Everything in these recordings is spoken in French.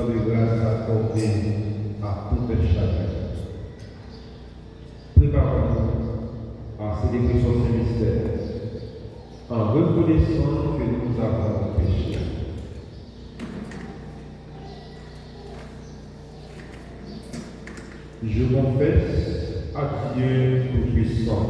de grâce accordée à tout un chacun. Préparons-nous à célébrer son Saint-Mystère en reconnaissant que nous avons péché. Je confesse à Dieu Tout-Puissant.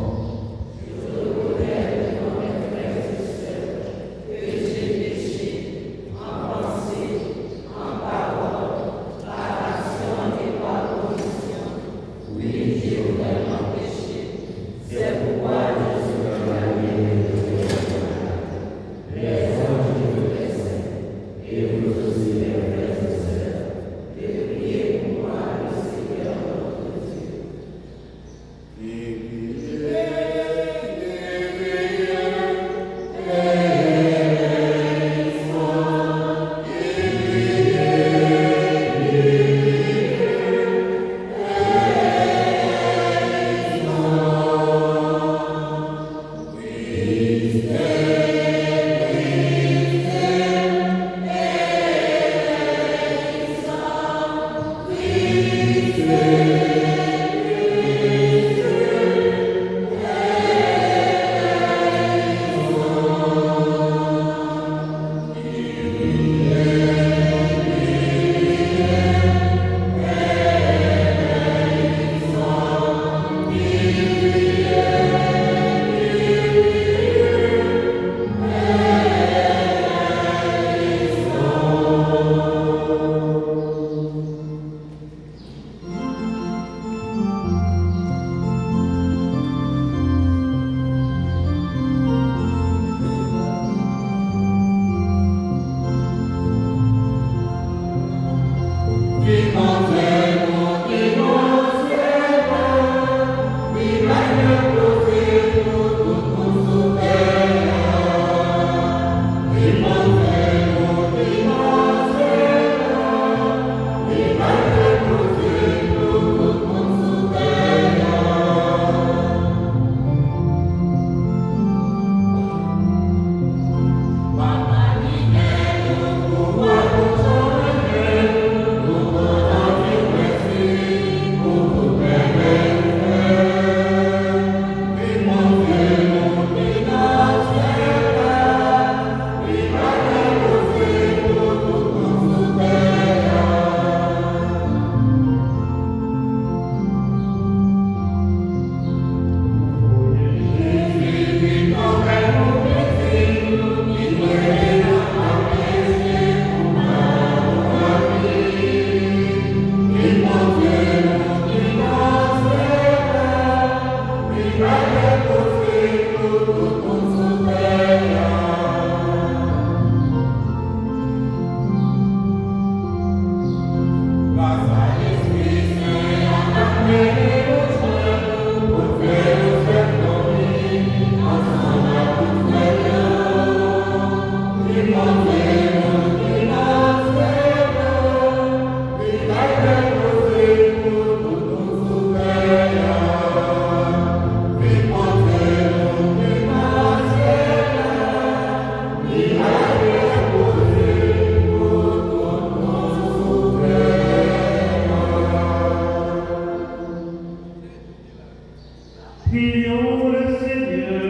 Prions le Seigneur.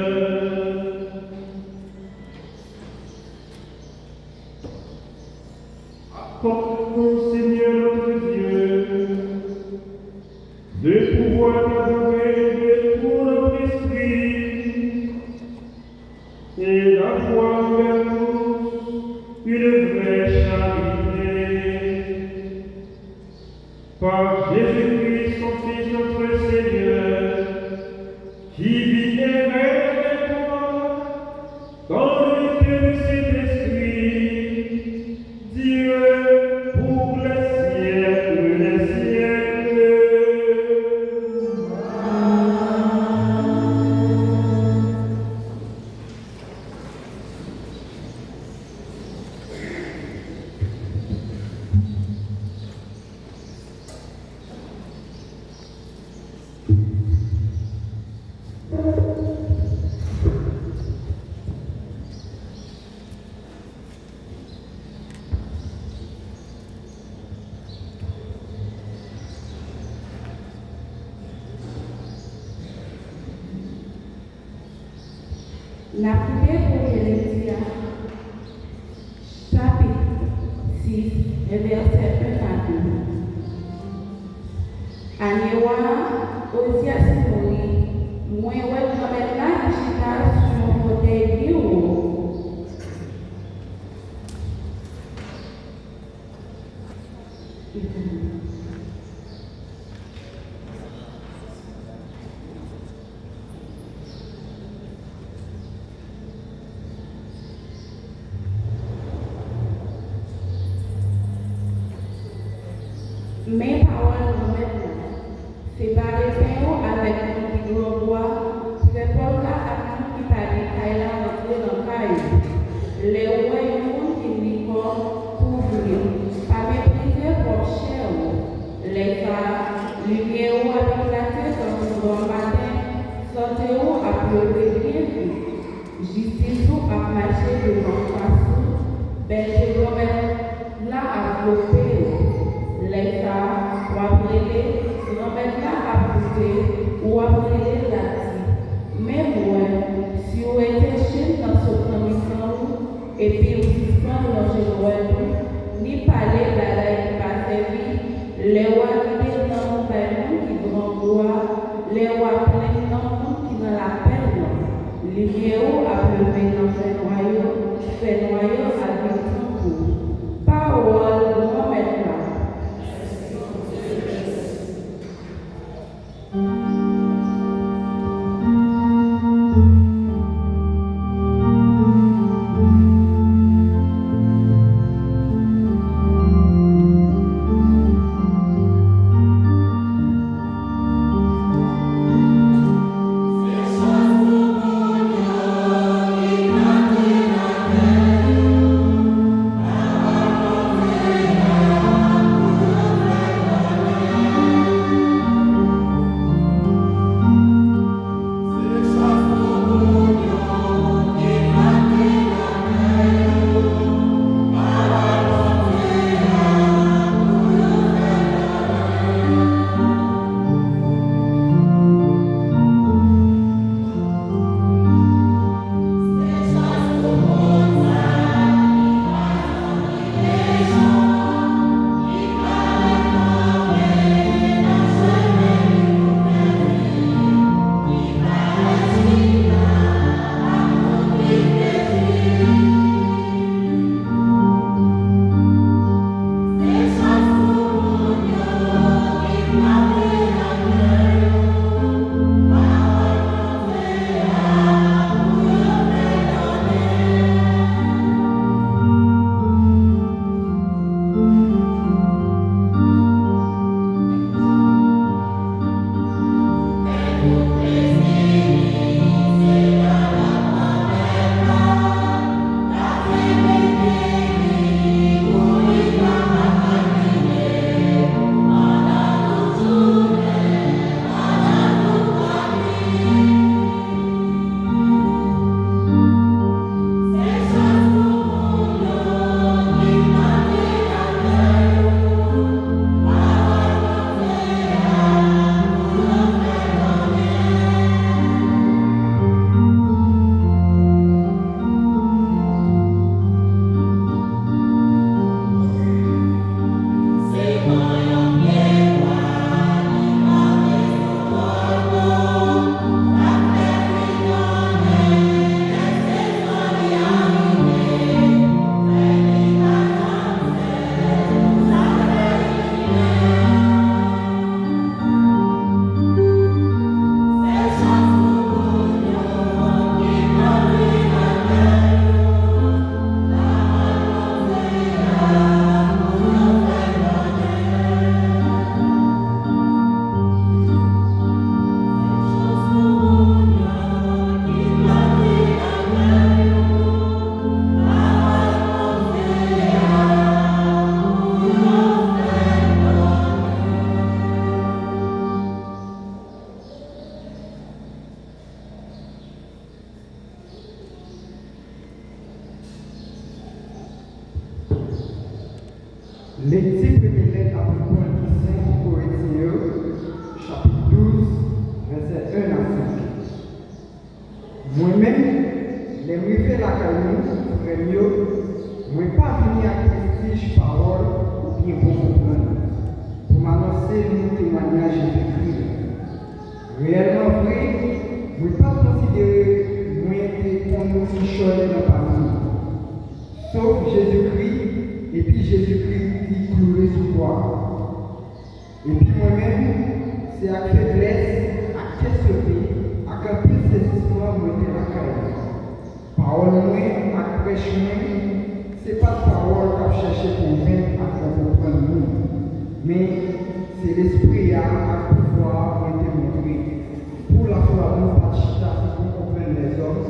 Accorde-nous, Seigneur notre Dieu, de pouvoir t'adorer de tout notre esprit et d'avoir vers nous une vraie charité. Par Jésus-Christ, son Fils, notre Seigneur, qui vit et règne avec toi dans l'unité du Saint-Esprit, Dieu pour les siècles des siècles. La prière pour Hérédia, chapitre 6, verset 1 à 2. Anewa, Osias mourir, moi, ouais, je vais là, je sur mon fauteuil bureau. Mes paroles maintenant, séparer Péo avec mon qui doit boire, c'est pour là à nous qui parlent, Kaila rentrer dans Kaila. Les royaumes qui n'y pour venir, pas mépriser pour cher, les femmes, lumière avec la tête dans le bon matin, sortez-vous à pleurer bien vite, justice ou à marcher devant façon, belle de là à flopper. Les femmes, ou appeler, remettre là à pousser, ou appeler là. Mais moi, si vous êtes chez dans ce commission, et puis vous suspendez dans ce web, ni parler de la pas servi, les wapés dans mon père qui grand bois, les wapés dans mon qui dans la peine, les vieux à lever dans fait noyau avec tambour. Parole, moi maintenant. Lecture première lettre à Paul qui Saint Corinthiens, chapitre 12, verset 1 à 5. Moi-même, les fait la caille, frère mieux, moi pas venir à prestige parole ou bien pour comprendre. Pour m'annoncer mon témoignage Jésus-Christ. Réellement vrai, je ne pas considérer moi comme une fichonne dans la famille. Sauf Jésus-Christ, et puis Jésus-Christ qui cloué sur croix. Et puis moi-même, c'est à faiblesse, à questionner, à un peu de saisissement, moi de la caille. Parole moi, à prêche moi, ce n'est pas de parole qu'a cherché pour convaincre à comprendre nous. Mais c'est l'esprit à pouvoir nous démontrer. Pour la foi, nous pas de chita pour comprendre les hommes,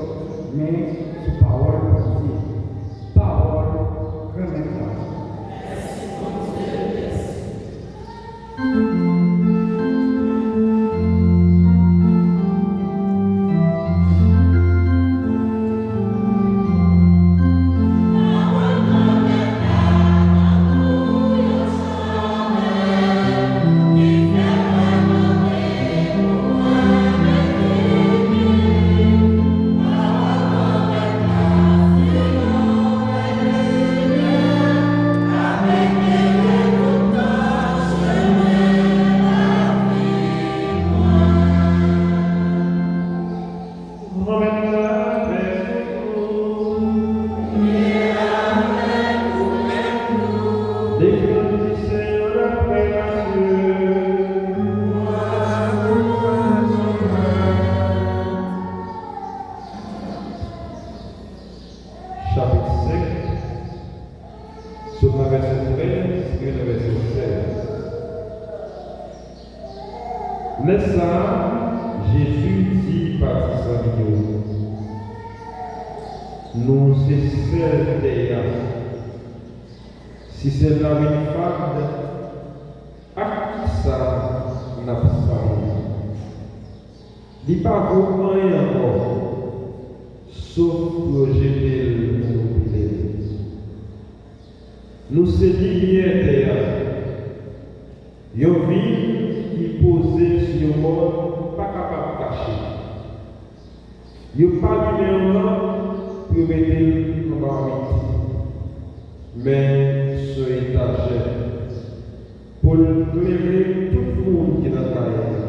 mais sous parole pour Dieu. Parole, remettant. Mais ça, Jésus dit par sa vidéo, nous c'est celle d'ailleurs. Si c'est la même femme, à qui ça n'a pas parlé? Dis pas vraiment encore, sauf pour jeter le monde. Nous c'est liés d'ailleurs. Yo ville qui posait sur le monde, pas capable de cacher. Yo pas du néant pour mettre en bas, mais sur étagère pour éclairer tout le monde qui est dans la carrière.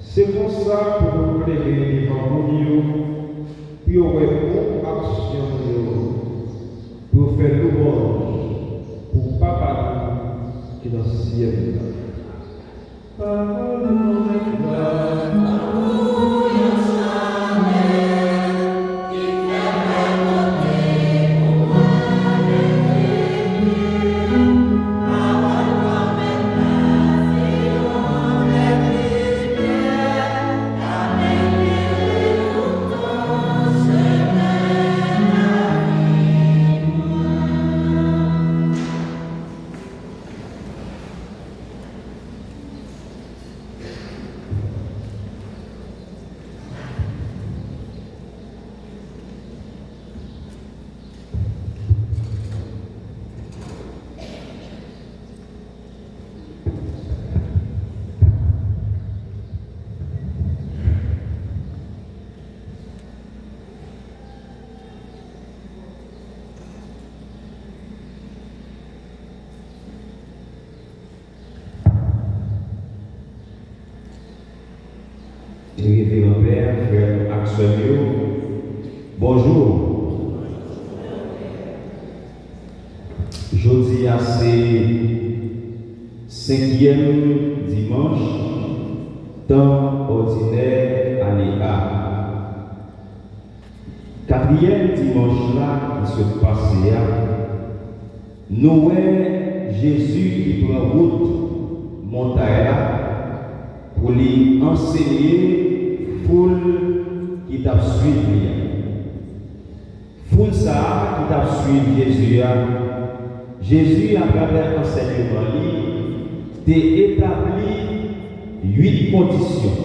C'est pour ça pour nous éclairer devant nous, pour répondre à l'action, pour faire louange, pour Papa qui est dans le ciel. Révérend Père, frère Axel, bonjour. Jeudi à c'est 5e dimanche, temps ordinaire année A. 4e dimanche là qui se passe là, nous Jésus qui prend route montagne là pour lui enseigner foule qui t'a suivi. Foule ça qui t'a suivi Jésus. Jésus, à travers l'enseignement, t'a établi 8 conditions.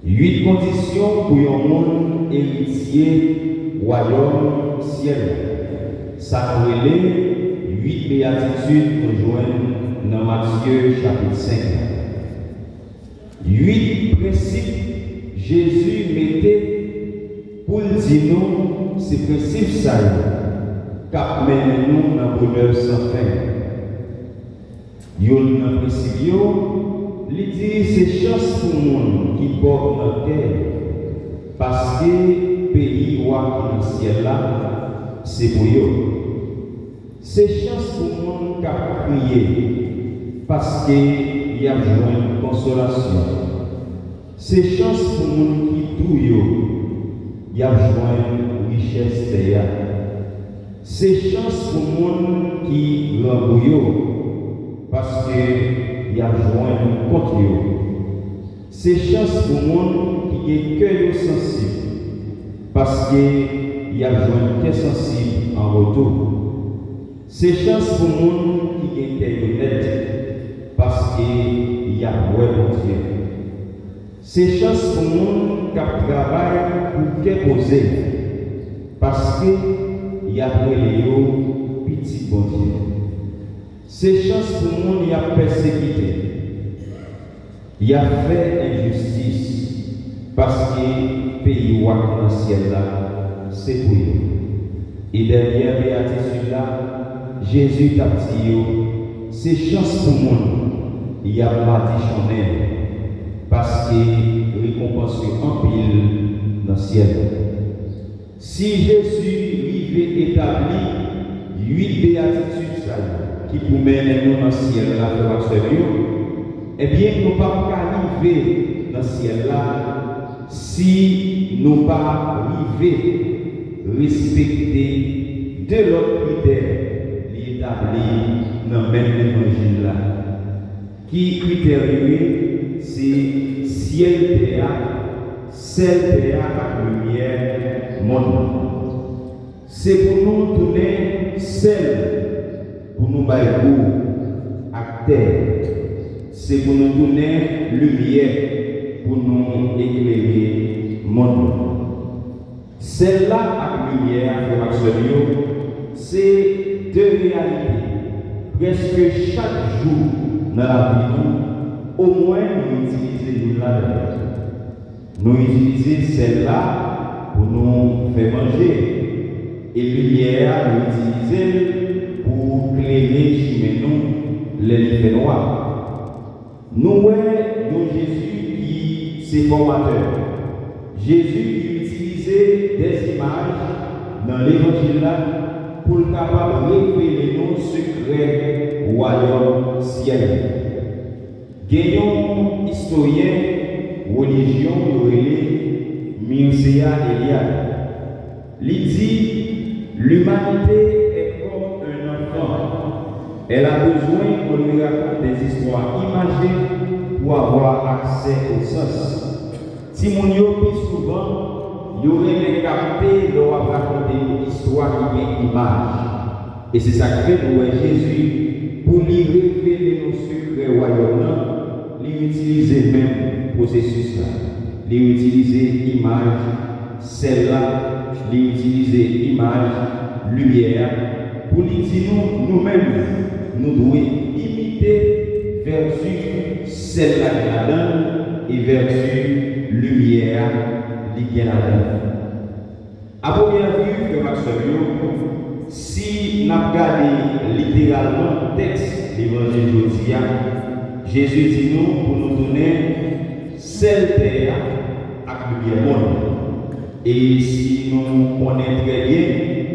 8 conditions pour un monde héritier, royaume, ciel. Ça nous les 8 béatitudes que nous joignons dans Matthieu chapitre 5. 8 principes Jésus mettait pour dire nous, ces principes ça qui mènent nous dans le bonheur sans fin. Yon dans principe il dit c'est chance pour le monde qui porte notre terre parce que pays roi qui dans le ciel là c'est pour eux. C'est chance pour le monde qui a prié parce qu'il y a besoin de consolation. C'est chance pour le monde qui douille, il y a besoin de richesse derrière. C'est chance pour le monde qui rembouille parce qu'il y a besoin de compte. C'est chance pour le monde qui est cœur sensible parce qu'il y a besoin de cœur sensible en retour. C'est chance pour le monde qui est cœur honnête parce qu'il y a besoin de Dieu. C'est chance pour le monde qui travaille pour cœur posé parce qu'il y a besoin de petit bon Dieu. C'est chance pour le monde qui a persécuté. Il a fait injustice parce que le pays roi dans le ciel là, c'est pour eux. Et derrière béatitude là, Jésus t'a dit, c'est chance pour le monde. Il a bâti son aide parce qu'il récompense en pile dans le ciel. Si Jésus vivait établi 8 béatitudes qui pour mener nous dans le ciel là, eh bien, nous ne pouvons pas arriver dans le ciel là si nous ne pouvons pas arriver à respecter de l'autre critère établi dans le même évangile là. Qui critère c'est ciel terre, ciel terre avec lumière, monde. C'est pour nous donner sel, pour nous bailler à terre. C'est pour nous donner lumière, pour nous éclairer le monde. Celle-là, avec lumière, c'est deux réalités. Presque chaque jour dans la vie, au moins nous utilisons là. Nous utilisons celle-là pour nous faire manger. Et lumière, nous utilisons pour éclairer chez nous les livres noirs. Nous voyons Jésus qui c'est formateur. Jésus qui utilisait des images dans l'évangile là pour capable révéler nos secrets royaume ciel. Gagnons historien religion relais Mircea Eliade. Il dit l'humanité est comme un enfant. Elle a besoin qu'on lui raconte des histoires imagées pour avoir accès au sens. Si mon yo plus souvent, il y aurait les capter de raconter une histoire qui est image. Et c'est ça que fait pour Jésus, pour lui révéler nos secrets royaumes, lui utiliser même processus là. Lui utiliser image, celle-là, lui utiliser image, lumière, pour lui dire nous-mêmes, nous devons imiter vertu celle-là qui la donne et vertu lumière qui la donne. À première vue, que si nous regardons littéralement le texte de l'évangile d'aujourd'hui, Jésus dit nous pour nous donner celle terre avec lumière monde. Et si nous connaissons très bien,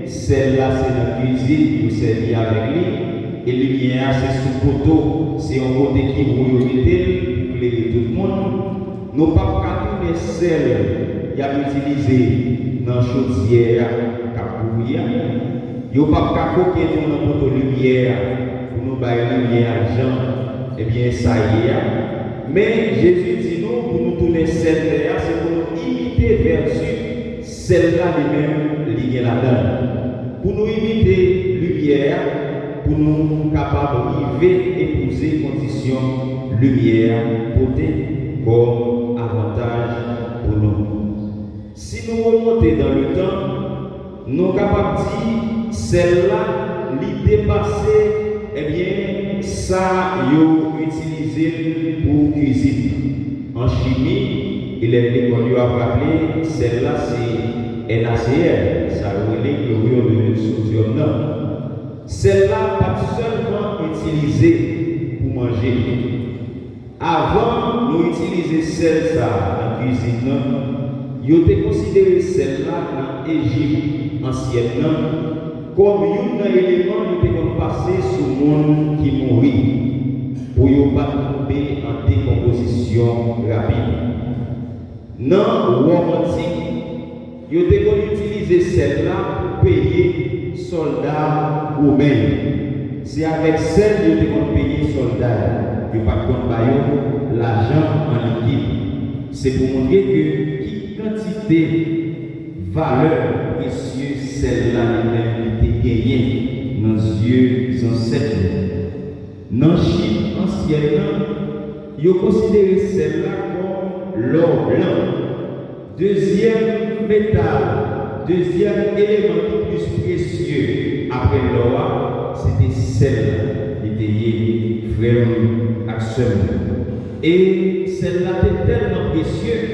celle-là c'est la cuisine qui nous sert avec lui. Et lumière, c'est sous poteau, c'est un côté qui vous mettez pour éclairer tout le monde. Nous ne pouvons pas tourner celle qui a utilisé dans la chaudière, capouille. Nous ne pouvons pas coquer dans le poteau lumière pour nous bailler lumière argent. Eh bien, ça y est. Mais Jésus dit nous, pour nous tourner celle-là, c'est pour nous imiter vertu celle-là lui-même liée là-dedans. Pour nous imiter lumière, pour nous capables d'arriver et épouser conditions lumière, beauté, comme avantage pour nous. Si nous remontons dans le temps, nous sommes capables de dire celle-là, l'idée passée, eh bien, ça, ils utilisé pour cuisine. En chimie, il est qu'on lui a rappelé, celle-là, c'est NaCl, ça relève le chlorure de sodium. Celle-là pas seulement utilisée pour manger. Avant, nous utiliser celle-là dans la cuisine, ils ont considéré celle-là dans l'Égypte ancienne comme un élément qui était passé sur le monde qui mourit pour ne pas tomber en décomposition rapide. Dans le Rome antique, ils ont utilisé celle-là pour payer soldats romains. C'est avec celle qu'ils ont payé soldats. Ils n'ont pas de l'argent en liquide. C'est pour montrer que qui quantité, valeur précieuse, celle-là même était gagnée dans les yeux ancêtres. Dans la Chine ancienne, ils ont considéré celle-là comme l'or blanc. Deuxième métal, deuxième élément le plus précieux après l'or, c'était celle qui était frère Axel. Et celle-là était tellement précieuse,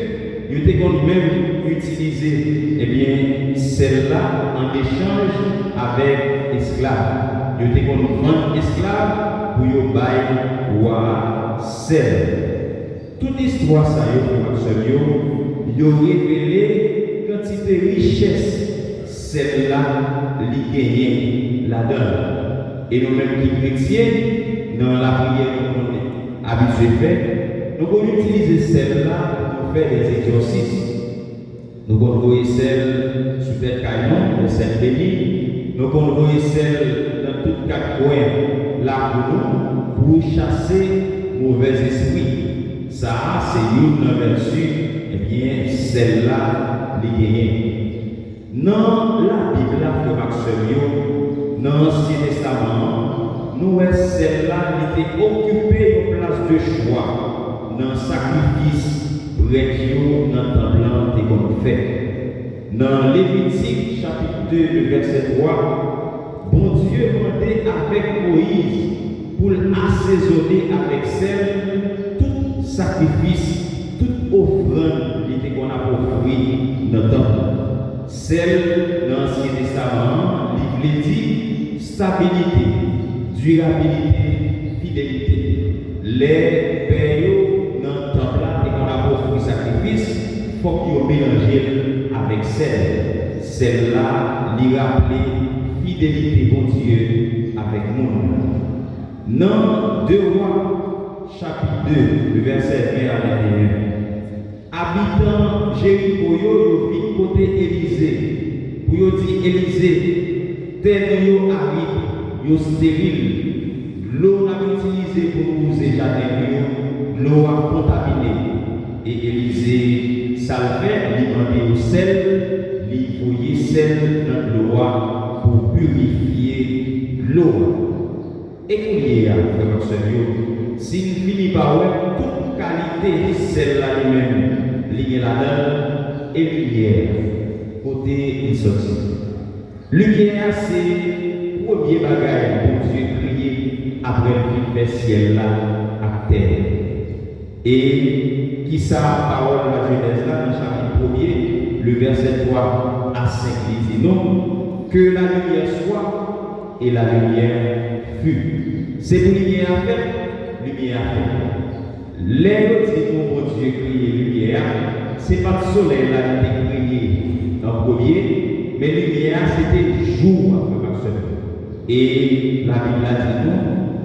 il était même utilisé, eh bien, celle-là en échange avec esclaves. Il était vendre esclaves pour y bailler roi celle. Toute l'histoire, ça y est, il a révélé quantité de richesse, celle-là, li gagnée là-dedans. Et nous-mêmes qui chrétiens, dans la prière que nous sommes habitués à faire, nous allons utiliser celle-là pour faire des exercices. Nous allons envoyer celle sur tête caillon, celle bénie. Nous allons envoyer celle dans tout quatre coins là pour nous, pour chasser mauvais esprits. Ça, c'est une vertu, eh bien, celle-là, les gagnés. Dans la Bible, frère Maxime, dans l'Ancien Testament, nous, celle-là, était occupée une place de choix dans le sacrifice prêt dans le temple qu'on fait. Dans Lévitique, chapitre 2, verset 3, bon Dieu demandait avec Moïse pour l'assaisonner avec celle, tout sacrifice, toute offrande qu'on a offert dans le temple. Celle dans l'Ancien Testament, il dit stabilité, durabilité, fidélité. Les pères dans le temple qu'on a offert sacrifice, il faut qu'ils mélangent avec celle. Celle-là, lui rappeler fidélité pour Dieu avec nous. Dans 2 Rois, chapitre 2, le verset 20 à 21. Habitant Jéricho, yo vit côté Élysée. Pour yo dire Élysée, terre yo aride, yo stérile. L'eau n'a utilisé pour poser jardin, l'eau a contaminé. Et Élysée, ça le fait, il demande au sel, il voyait sel dans l'eau pour purifier l'eau. Écoutez, frère Seigneur, s'il finit par toute qualité de celle-là lui-même, liée là-dedans, et lumière, côté il sortit. Lumière, c'est le premier bagage pour Dieu créé après le ciel-là à terre. Et qui ça, parole de la Genèse là, dans le chapitre 1er, le verset 3 à 5, il dit non, que la lumière soit et la lumière fut. C'est pour lumière à faire, lumière à faire. Les dit mon Dieu créé lumière, c'est pas le soleil là qui était créé en premier, mais lumière c'était jour après ma semaine. Et la Bible a dit non,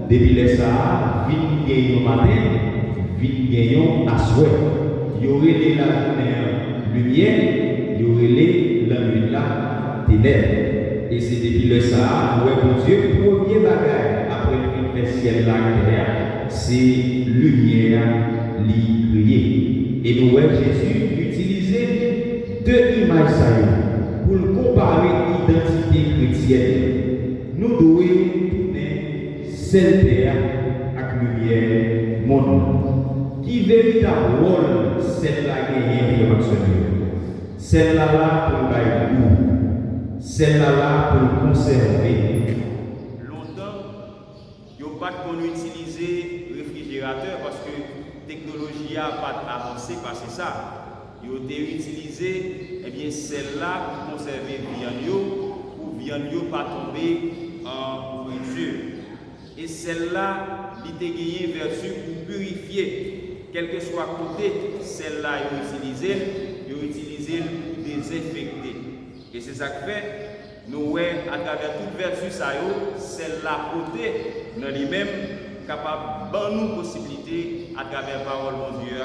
depuis les Sahara, vite gagnons matin, vite gagnons à souhait. Il y aurait la lumière, il y aurait la nuit là, ténèbres. Et c'est depuis le Sahara, mon Dieu, premier bagage après le ciel là, c'est lumière liée. Et nous voyons Jésus utiliser deux images pour comparer l'identité chrétienne. Nous devons tourner cette terre avec lumière monde. Qui véritable rôle celle-là gagnée pour le celle-là pour le bail celle-là pour le conserver. Longtemps, il n'y a pas qu'on utilise réfrigérateur parce que la technologie n'a pas avancé, parce que ça. ils ont été utilisés, eh bien celle-là pour conserver viande pour viande pas tomber en nourriture. Et celle-là, il a gagné vertu pour purifier, quel que soit côté, celle-là ils ont utilisé pour désinfecter. Et c'est ça que fait, nous à travers toute vertu, celle-là côté, dans lui-même, capable de nous possibilité à travers la parole de Dieu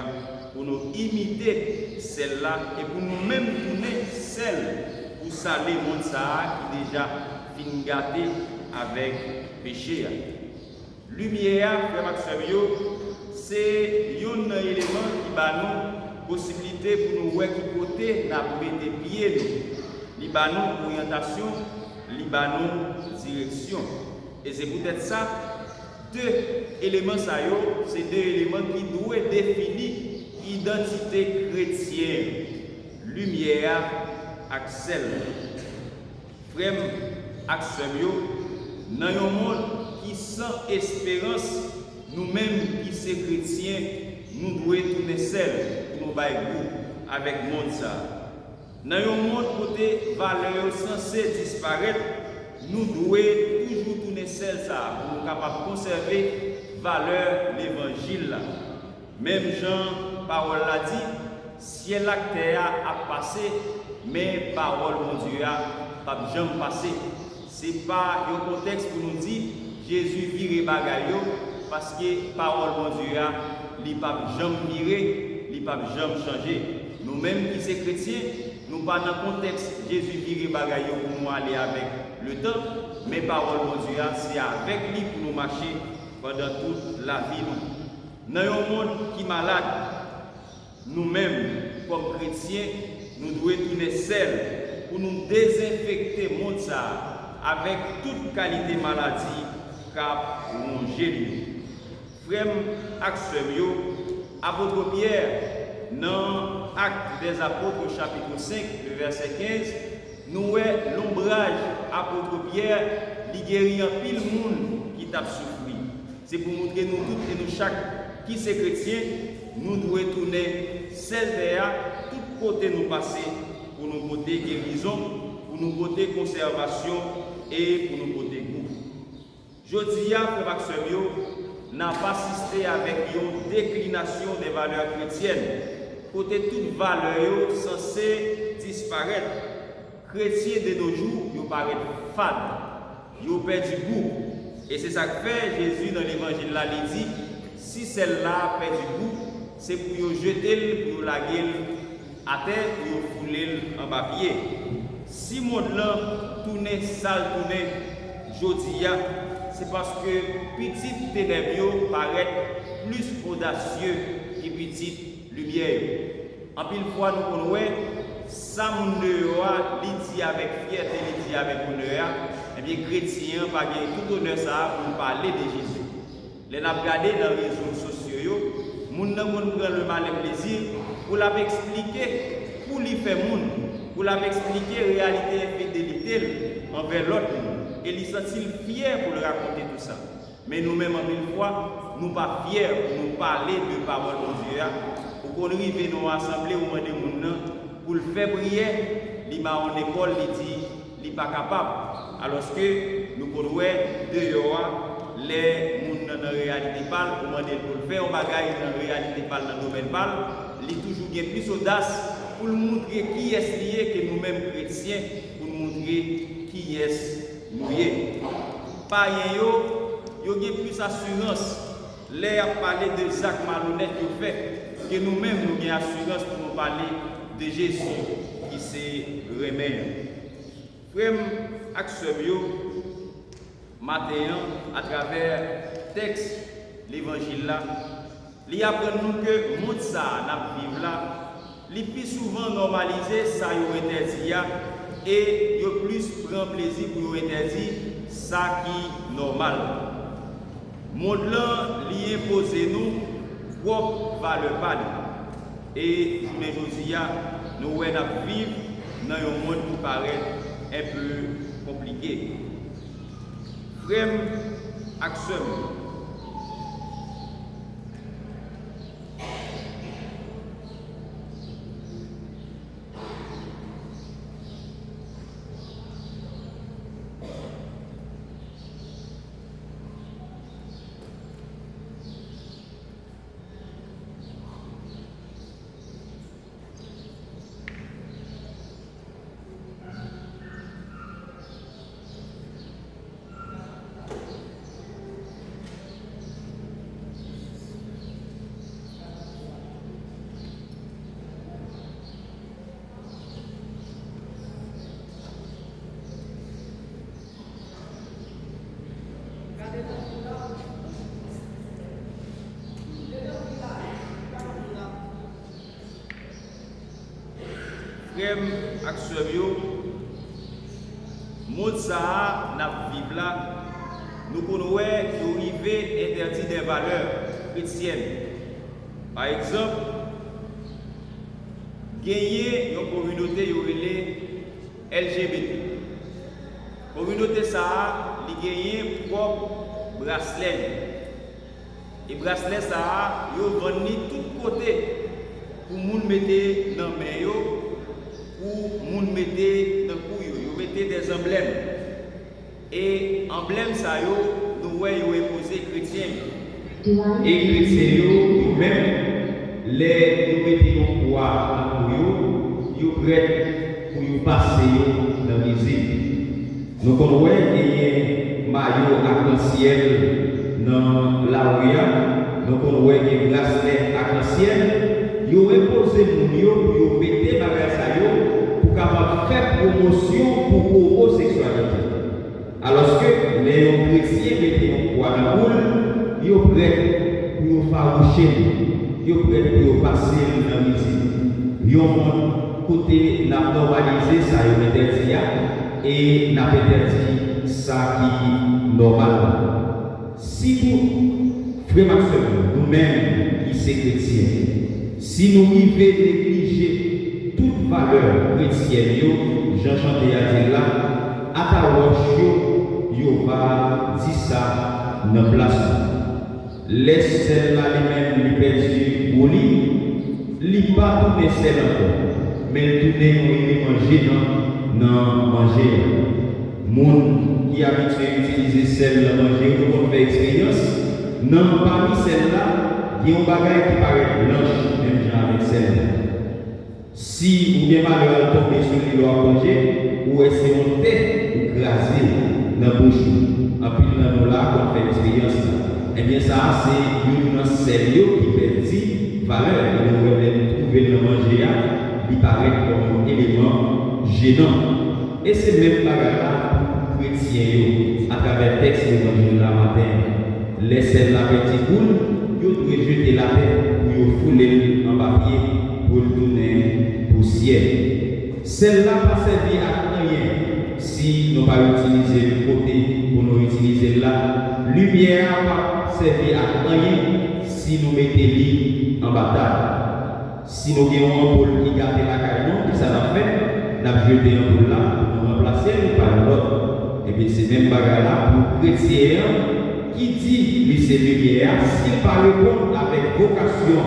pour nous imiter celle-là et pour nous-mêmes tourner celle pour saler le monde qui déjà fin gâté avec péché. Lumière, frère Maxime, c'est un élément qui va nous possibilité pour nous voir qui côté n'a des pieds, nous orientation, direction. Et c'est peut-être ça. Deux éléments, c'est deux éléments qui doivent définir l'identité chrétienne. Lumière, Axel. Frère, Axel, dans un monde qui sans espérance, nous-mêmes qui sommes chrétiens, nous devons tourner seul pour nous bailler avec le monde. Dans un monde côté valeur censée disparaître, nous devons toujours tourner seul pour nous capables de conserver valeur l'évangile. Même Jean, parole l'a dit, ciel et terre a passé, mais parole mon Dieu a pas jamais passé. Ce n'est pas un contexte pour nous dire Jésus vire bagaille parce que parole mon Dieu a il pas jamais viré, il pas jamais changé. Nous-mêmes qui sommes chrétiens, nous pas dans le contexte Jésus vire bagaille pour nous aller avec le temps, mais parole mon Dieu c'est avec lui pour nous marcher pendant toute la vie. Dans un monde qui est malade, nous-mêmes comme chrétiens, nous devons tourner seuls pour nous désinfecter le monde avec toute qualité maladie qu'a rongé. Frère Axel, apôtre Pierre, dans Actes des Apôtres, chapitre 5, le verset 15, nous voyons l'ombrage apôtre Pierre, il guérit un pile monde qui t'a souffert. C'est pour montrer nous tous et nous chaque qui est chrétien, nous devons tourner celle derrière, tout côté nous passer pour nous côté guérison, pour nous côté conservation et pour nous côté goût. Jodi a, frère Maxime, n'a pas assisté avec une déclination des valeurs chrétiennes. Côté toute valeur censée disparaître. Chrétiens de nos jours, ils paraissent fades, ils perdent du goût. Et c'est ça que fait Jésus dans l'évangile là, il dit, si celle-là perd du goût, c'est pour jeter, pour la gueule à terre, pour fouler en bas pied. Si mon là tourne sale, tourne jodia, c'est parce que petite ténèbres paraît plus audacieux que petite lumière. En pile fois, nous connaissons ça, mon dit avec fierté, il dit avec honneur. Eh bien, chrétien, pas tout honneur ça pour parler de Jésus. Les n'a regardé dans les réseaux sociaux, moun nan moun prend le mal et plaisir pour l'expliquer, pour lui faire moun, pour l'expliquer réalité et fidélité envers l'autre. Et il sentit fier pour le raconter tout ça. Mais nous-mêmes, en mille fois, nous pas fiers pour nous parler de parole de Dieu. Pour qu'on arrive nous rassembler au moment de moun pour le faire prier, il m'a en école, il dit, il n'est pas capable. Alors que nous connaissons dehors les gens dans la réalité parlent, pour le faire, on bagaille dans la réalité parle, dans le domaine parle, il est toujours plus audace pour nous montrer qui est lié que nous-mêmes chrétiens, pour nous montrer qui est nous. Par yo avez plus assurance, l'air parler de Jacques malhonnête que fait, que nous-mêmes nous avons assurance pour nous parler de Jésus qui s'est remis. Frère Axel, matin, à travers le texte, l'évangile là, il apprend nous que le monde ça n'a vivre là, il plus souvent normalisé ça y interdit et il plus prend plaisir pour interdire ça qui est normal. Le monde là, il impose nous propre valeur pas. Et aujourd'hui, nous vivons dans un monde qui paraît un peu compliqué. Frère Axel, frères et sœurs, monde ça n'a vivre là, nous connaissons qu'il arrive interdit des valeurs chrétiennes. Par exemple, gagner une communauté LGBT. La communauté ça, il gagne propre bracelet. Et bracelet ça, il vend de tous côtés pour moun mettre dans main yo, pour moun mettre dans couille yo, mettre des emblèmes. Et emblème ça yo, nous ouais yo imposé chrétien. Et chrétien yo même les nous mettons poids dans yo, yo prêt pour yo passer dans la visite. Nous connaissons qu'il y a maillot arc-en-ciel dans la rue, nous connaissons qu'il y a bracelet arc-en-ciel. Ils ont imposé pour mettre des bagages pour faire promotion pour l'homosexualité. Alors que les chrétiens mettent un poids dans la boule, ils sont prêts pour faroucher, ils sont prêts pour passer dans la visite. Ils ont côté normalisé ça, ils ont interdit et n'a interdit ça qui est normal. Si vous, frères et sœurs, nous-mêmes qui sommes chrétiens, si nous vivons négliger toute valeur chrétienne, Jean chanté à dire là, à ta roche, yo va dire ça dans la place. Laisse celle-là les mêmes perdu pour lui, il pas tourner celle encore, mais tourner pour manger dans manger. Moun qui habitué à utiliser celle dans manger, nous faire expérience. Non, parmi celle-là, il y a un bagage qui paraît blanche, même genre avec celle-là. Si vous avez malheur à tomber sur l'île à manger, ou est-ce que vous tête ou grasé dans la bouche, en plus dans nous là, qu'on fait l'expérience, eh bien ça, c'est une celle qui perdit valeur. Et nous devons trouver le manger, il paraît comme un élément gênant. Et c'est même bagage-là, chrétien, à travers le texte de l'évangile la matin, laissez la petite boule, vous devez jeter la tête pour vous fouler en papier pour le tourner poussière. Celle-là va servir à rien si nous ne pas utiliser le côté pour nous utiliser là. Lumière va servir à rien si nous mettons l'île en bataille. Si nous avons un pôle qui garde la caille, qui ça l'a fait, nous avons jeté un pôle là pour nous remplacer par l'autre. Et bien c'est même bagarre là pour chrétien qui dit lui c'est lumière, s'il pas répondre avec vocation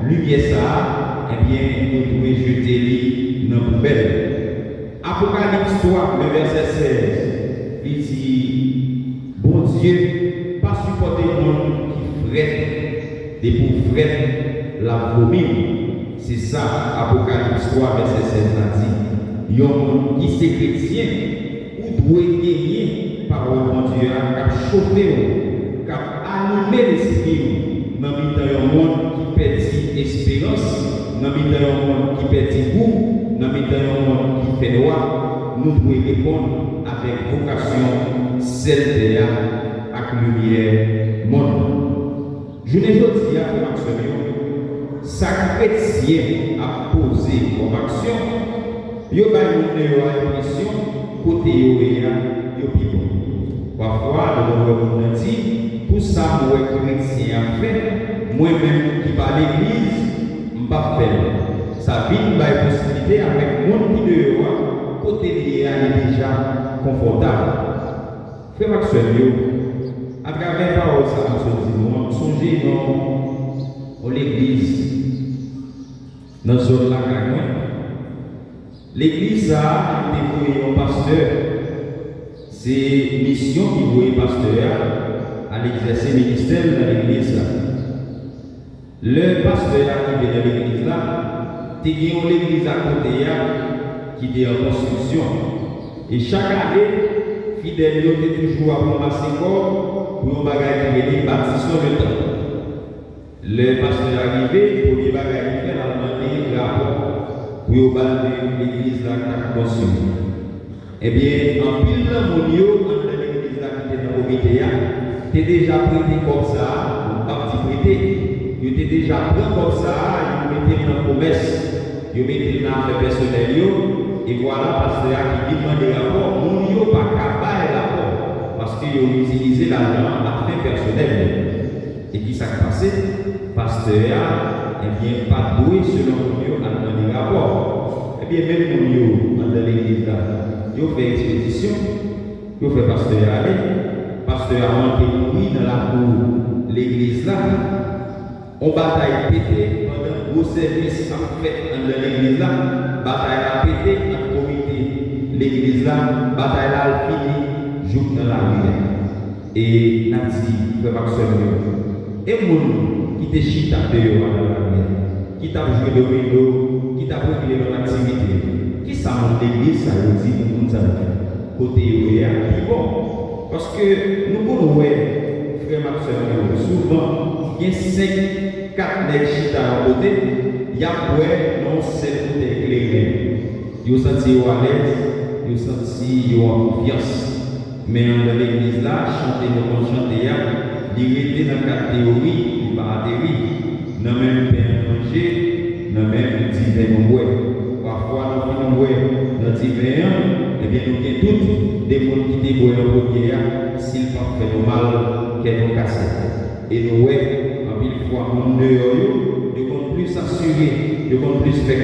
lumière ça, eh bien nous devons jeter lui dans la poubelle. Apocalypse 3, le verset 16, il dit bon Dieu, pas supporter le monde qui frette, des pour frette la vomir. C'est ça, Apocalypse 3, verset 16 a dit. Il y a un monde qui c'est chrétien, ou doit gagner parole de Dieu, qui a chauffé, qui a animé l'esprit, dans un monde qui perd espérance, dans un monde qui perd goût, dans un monde qui fait noir, nous devons répondre avec vocation, celle de la lumière monde. Je ne veux pas dire à sa chrétien a posé comme action, il y a une impression, côté yo pipo. Parfois, nous dit, pour ça, moi, chrétien a fait, moi-même qui parle l'église, je ne vais pas faire. Ça vient par possibilité avec mon qui dehors, côté lié est déjà confortable. Frère Maxwell, à travers la parole, ça nous songez dans l'église, dans la zone de la Cagne. L'église a dévoué au pasteur. C'est mission qui voit pasteur à l'exercer ministère dans l'église. Le pasteur arrivé dans l'église là, il y a l'église à côté qui est en construction. Et chaque année, fidèles étaient toujours à ramasser corps pour un bagage qui est bâtissement de temps. Le pasteur arrivé, pour les bagages qui fait la demande rapport pour bâtir l'église là qui est construite. Eh bien, en pile de mon dans l'église là qui était dans l'obéité, tu es déjà prêté comme ça, ou pas prêté. Tu es déjà pris comme ça, tu mettais dans la promesse. yo mettez dans l'affaire personnelle et voilà pasteur qui demande des rapports, mon yo pas capable rapport parce que yo utilisé l'argent à fin personnelle. Et qui s'est passé? Pasteur eh bien pas doué selon yo dans les rapports. Eh bien même mon yo dans l'église là, yo fait expédition, yo fait pasteur aller, pasteur a monté oui dans la cour l'église là. On bataille pété pendant gros service en fait dans l'église là, bataille a pété dans le comité l'église là, bataille a fini jour dans la rue. Et n'a dit frère Maxime et mon qui te chita de yo dans la rue, qui t'a joué de window, qui t'a profilé dans l'activité, qui ça monte l'église ça dit pour nous ça côté yo est bon parce que nous connaissons frère Maxime souvent il y a 4 nègres chita à côté, il y a non c'est côté éclairé. Ils senti à l'aise, ils senti en confiance. Mais dans l'église là, chanter nous chanter, il était dans 4 théories, il pas atterri. Dans même pain manger, dans même divin boire. Parfois nous boire dans divin, et bien nous avons toutes des gens qui te boivent en premier, s'ils pas fait nous mal, qu'elles nous cassent. Et nous une fois on de plus assuré, de plus faire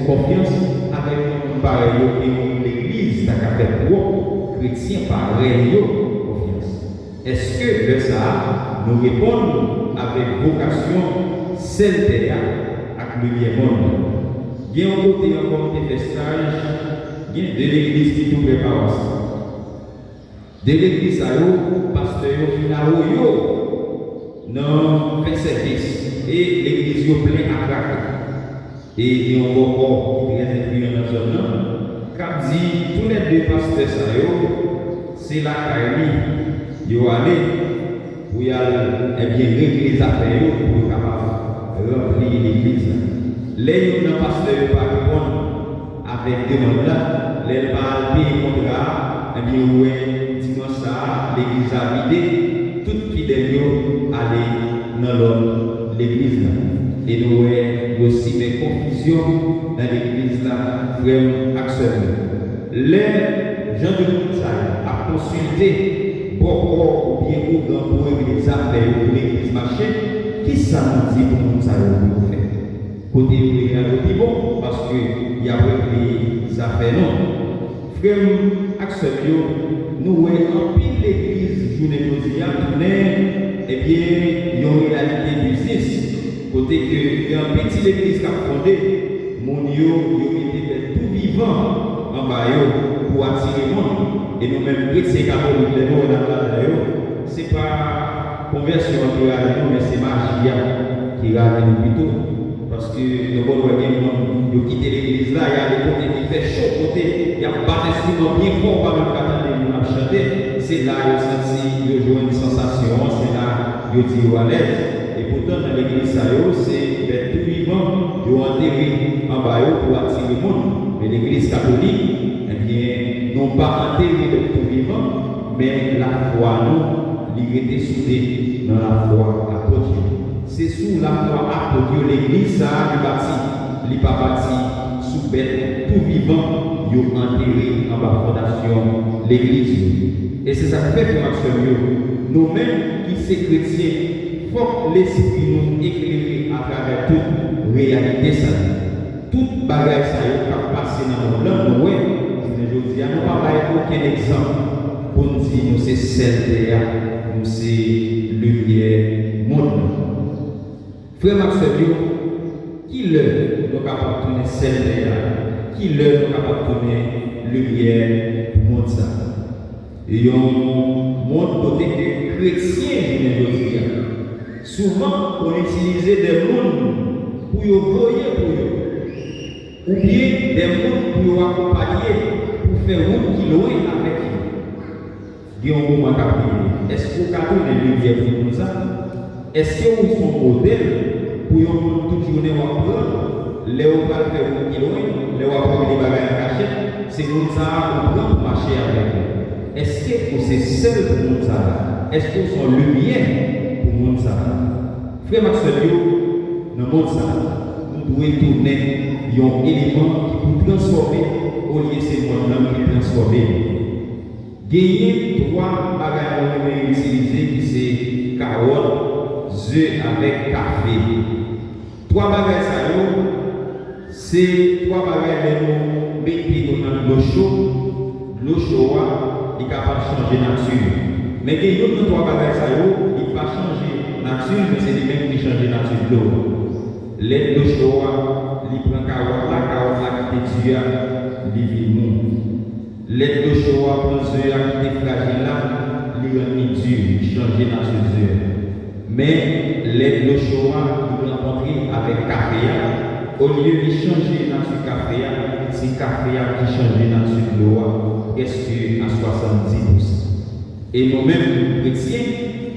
confiance avec nous pareil et l'église t'as qu'à faire pour chrétien pareil confiance. Est-ce que le ça nous répondons avec vocation celle terre avec le bien monde? Il y a un côté encore des festages, il y a de l'église qui nous prépare ça. De l'église à eux, pasteur final non fait service et l'église est pleine à craquer et il y a un corps qui est très influent dans la zone quand dit tous les deux pasteurs c'est la caille ils vont aller pour y aller et bien régler les affaires pour capable remplir l'église les pasteurs pas répondre avec demande là les pas payer contrat et bien ouais dimanche ça l'église a vidé tout fidèle aller dans l'église là. Et nous avons aussi des confusions dans l'église là, frère Axel. Les gens de l'Église a consulté beaucoup ou bien au grand pour l'église affaires ou l'église marché. Qui ça nous dit pour nous ça nous faire? Côté il y a bon parce qu'il y a des affaires non. Frère Axel, nous avons pile l'église journée mondiale eh bien, il y a une réalité business. Côté que il y a un petit église qui a fondé, mon yo était tout vivant en bas pour attirer le monde. Et nous-mêmes, chrétiens catholiques, les mots dans ce n'est pas conversion qui ramène, mais c'est magie qui ramène plutôt. Parce que nous voyons bien le monde, quitter l'église là, il y a des côtés qui fait chaud, côté, il y a un baptême bien fort par le catholique, nous avons chanté. C'est là que ils ont une sensation, c'est là qu'ils disent à l'aise. Et pourtant, dans l'église, c'est d'être tout vivant, ils ont enterré en bas pour attirer le monde. Mais l'église catholique, eh bien, n'ont pas enterré le tout vivant, mais la foi, nous, l'idée soudée dans la foi à Dieu. C'est sous la foi à Dieu, l'église, ça, il pas bâti, sous bête, tout vivant, ils ont enterré en bas fondation l'église. Et c'est ça qui fait que nous-mêmes qui sommes chrétiens, il faut que l'esprit nous éclaire à travers toute réalité. Toute bagaille ça qui a passé dans le monde, nous n'avons pas aucun exemple pour nous dire que c'est celle terre, nous c'est lumière monde. Frère Maxime, qui leur nous capable de tourner celle terre, qui leur nous capable de tourner lumière monde ça. Et un monde côté que chrétien vient. Souvent, on utilise des mondes pour y voyer pour eux. Ou bien des mondes pour y accompagner, pour faire route qui loin avec eux. Il y a un moment à est-ce que vous avez une lumière pour ça? Est-ce que vous êtes un modèle pour y avoir toute journée à prendre? Les gens qui faire route qui loin, les gens qui prendre des bagages à cacher, c'est comme ça qu'on prend pour marcher avec eux. Est-ce que c'est seul pour nous ça? Est-ce que sont lumière pour nous ça? Frère Maxime, dans le monde ça, nous doit tourner un élément qui peut transformer au lieu de ce monde qui transformer. Gagner 3 bagages qu'on peut utiliser qui c'est carotte, œufs avec café. 3 bagages ça c'est 3 bagages que nous mettons dans l'eau chaude. L'eau chaude est capable de changer la nature. Mais il y a 3 bagages ça il ne va pas changer la nature, mais c'est lui-même qui change la nature de l'eau. L'aide de chaude, il prend carotte la qui est divine. L'aide de chaude prend œufs qui est fragile là, il rend dur, il change la nature. Mais l'aide de chaude, il rencontre avec café. Au lieu de changer la nature café, c'est café qui change la nature de l'eau, est-ce que à 70%. Et nous-mêmes, chrétiens,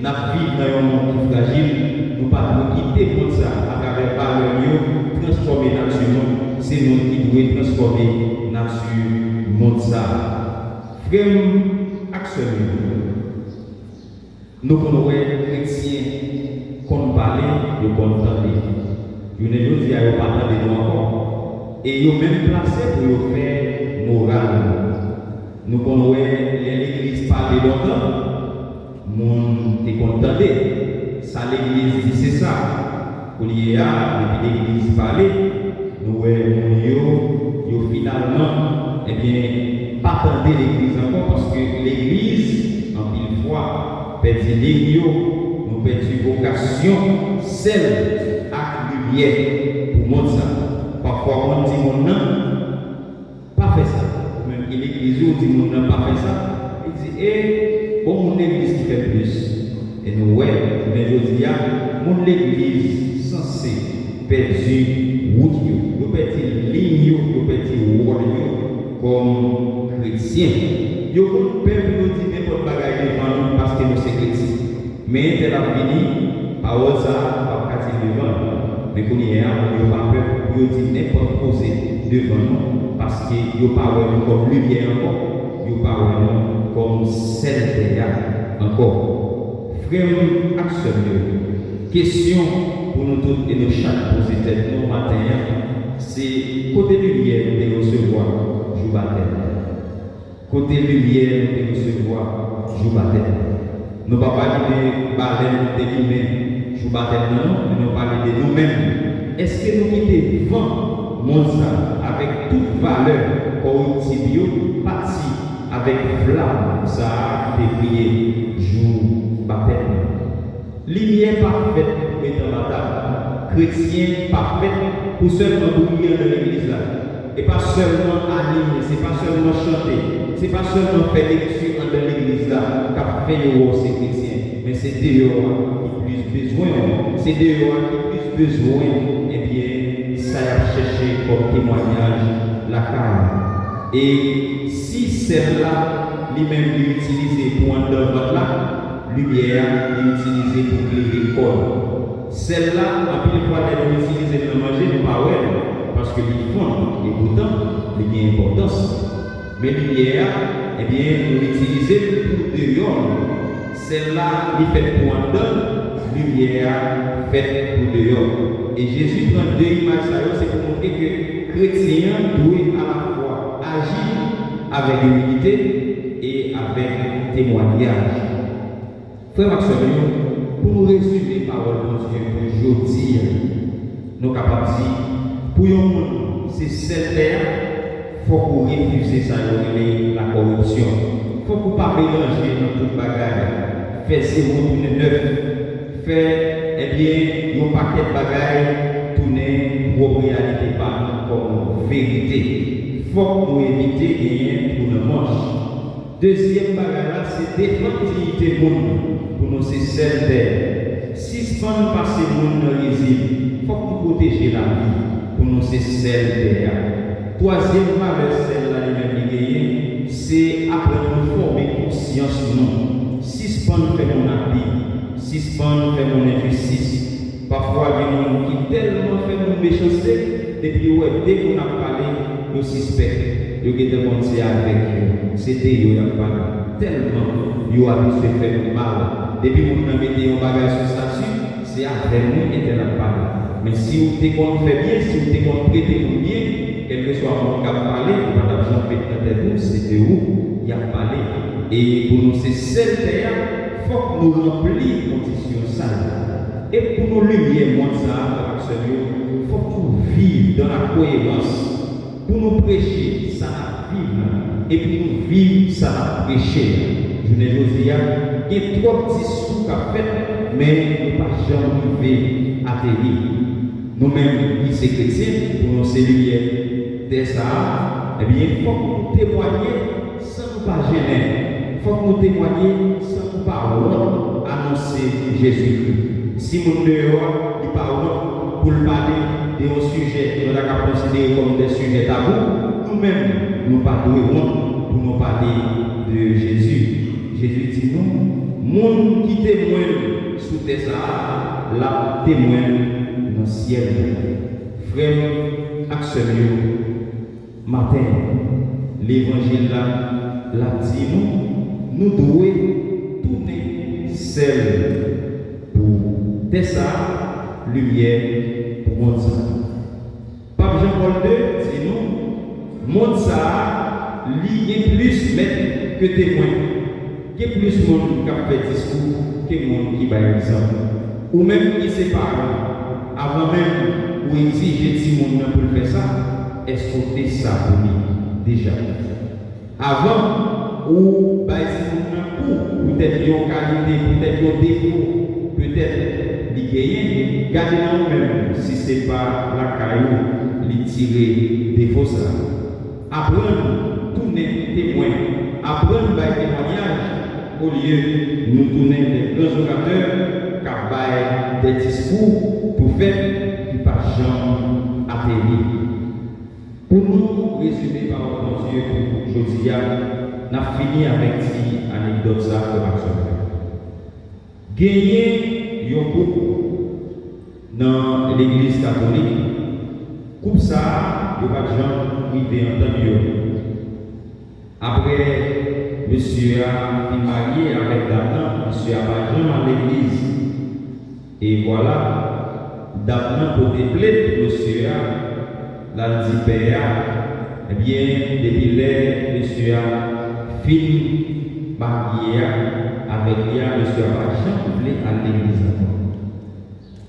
nous vivons dans un monde qui est fragile, nous ne pouvons pas quitter le monde à travers par le mieux, transformer la nature, c'est nous qui devons transformer la nature monde. Frère, actuellement, nous connaissons les chrétiens qu'on parle, nous entendons. Nous ne disons pas de nous encore. Et nous même placé pour faire moral. Nous connaissons l'église parler longtemps. Nous sommes contents. Ça, l'église dit c'est ça. Pour y aller, depuis l'église parler, nous voyons finalement, eh bien, pas attendre l'église encore parce que l'église, en pile fois, perd ligne, nous perdons vocation, celle à lumière pour moi ça. Parfois on dit mon nom, pas fait ça. Même l'église dit mon nom, pas fait ça. Il dit, bon, mon église qui fait plus. Et nous, ouais, mais je dis, mon église censée perdre route, nous perdons ligne, nous perdons rôle comme chrétiens. Nous pouvons nous dire n'importe quoi devant nous parce que nous sommes chrétiens. Mais elle a fini, parole ça, pas casser devant. Mais qu'on y est, on n'a pas peur, on dit n'importe quoi devant nous parce que nous parlons comme lumière encore, nous parlons comme celle encore. Frère, absolument. Question pour nous tous et nous chaque poser tête nous matin, c'est côté lumière de recevoir jour baptême. Côté lumière de recevoir jour baptême. Nous ne parlons pas de baleine de lui-même, jour baptême, non, nous parlons de nous-mêmes. Est-ce que nous quittons vent, mon sang, avec toute valeur corruptible, parti avec flamme, ça a été prié jour baptême. Lumière parfaite pour mettre dans la table. Chrétien parfait pour seulement briller dans l'église là. Et pas seulement animer, c'est pas seulement chanter, c'est pas seulement faire lecture dans l'église là, qu'a fait ces chrétiens. Mais c'est dehors qui plus besoin. C'est dehors qui plus besoin. Eh bien, ça a cherché comme témoignage la carne. Et si celle-là, lui-même l'utiliser pour un votre là, lumière l'utiliser pour éclairer le corps. Celle-là, à pile fois, elle est utilisée pour manger, nous pas ouais, parce que les fonds, les boutons, il y a importance. Mais lumière, eh bien, nous l'utilisons pour dehors. Celle-là, il fait pour un don, lumière faite pour dehors. Et Jésus prend 2 images, c'est pour montrer que chrétien doit à la fois agir avec humilité et avec témoignage. Frère Maxime, pour nous résumer les paroles de Dieu pour aujourd'hui, nous sommes capables de dire, pour nous, c'est cette terre, il faut qu'on refuse ça, la corruption. Il faut qu'on ne pas mélanger dans toute bagaille. Faire 0 tourner 9, faire, eh bien, un paquet de bagailles, tourner pour réalité par comme vérité. Il faut qu'on évite rien pour le manche. Deuxième bagaille, c'est défendre dignité monde. Pour nous, c'est celle terre. Si ce n'est pas passer monde dans l'exil, il faut nous protéger la vie. Pour nous, c'est celle terre. Troisième valeur, celle-là, c'est apprendre à former conscience non. Si ce n'est pas faire mon habit, si ce n'est pas faire mon injustice, parfois, il y a des gens qui tellement fait mon méchanceté, et puis, ouais, dès qu'on a parlé, nous suspectons. Ils ont commencé avec eux. C'était eux qui ont parlé. Tellement, ils ont se faire mal. Depuis que nous avons mis un bagage sur statut, c'est avec nous et de la parole. Mais si vous te fait bien, si vous te prêté pour bien, quel que soit mon cap parler, vous pas d'argent fait dans vous, c'est de où il a parlé. Et pour nous, c'est celle terre, il faut que nous remplissions les conditions sales. Et pour nous, lumière, moi, ça, il faut que nous vivions dans la cohérence. Pour nous prêcher, ça n'a vivre. Et pour nous vivre, ça n'a prêcher. Je ne dis pas, il y a trop de discours à faire, mais nous ne pas jamais arriver à atterrir. Nous-mêmes, qui sommes chrétiens, pour nous célébrer dès ça, eh bien, il faut que nous témoignions sans nous pas gêner. Il faut que nous témoignions sans nous pas annoncer Jésus-Christ. Si nous ne parlons pour parler de sujets que nous avons considérés comme des sujets tabous, nous-mêmes, nous ne parlons pas pour nous parler de Jésus. Jésus dit non, monde qui témoigne sous tes arts, la témoigne dans le ciel. Frère, action matin, l'évangile l'a dit nous devons tourner seul pour tes arts, lumière pour monde. Pape Jean-Paul II dit nous, monde ça, est plus maître que témoin. Il y a plus de monde qui a fait discours que de monde qui va exemple. Ou même qui sépare. Avant même où exige si monde pour faire ça, est-ce qu'on fait ça pour lui déjà? Avant où pour peut-être une qualité, peut-être un défaut, peut-être les gagnants, gardez nous-mêmes si ce n'est pas la caillou, les tirer défaut ça. Apprendre, tourner témoin, apprendre par témoignage. Au lieu de nous tourner des grands orateurs, car des discours pour faire qui pas jamais atterrir. Pour nous résumer par mon Dieu, aujourd'hui, on a fini avec une anecdote ça de l'action. Gagner un groupe dans l'église catholique, comme ça, il n'y a pas de gens qui viennent entendre. Après, monsieur a été marié avec Damnan, monsieur a pas à l'église. Et voilà, Damnan côté plaide, monsieur a dit père, eh bien, depuis là, monsieur a fini marié avec lui, monsieur a pas jamais à l'église.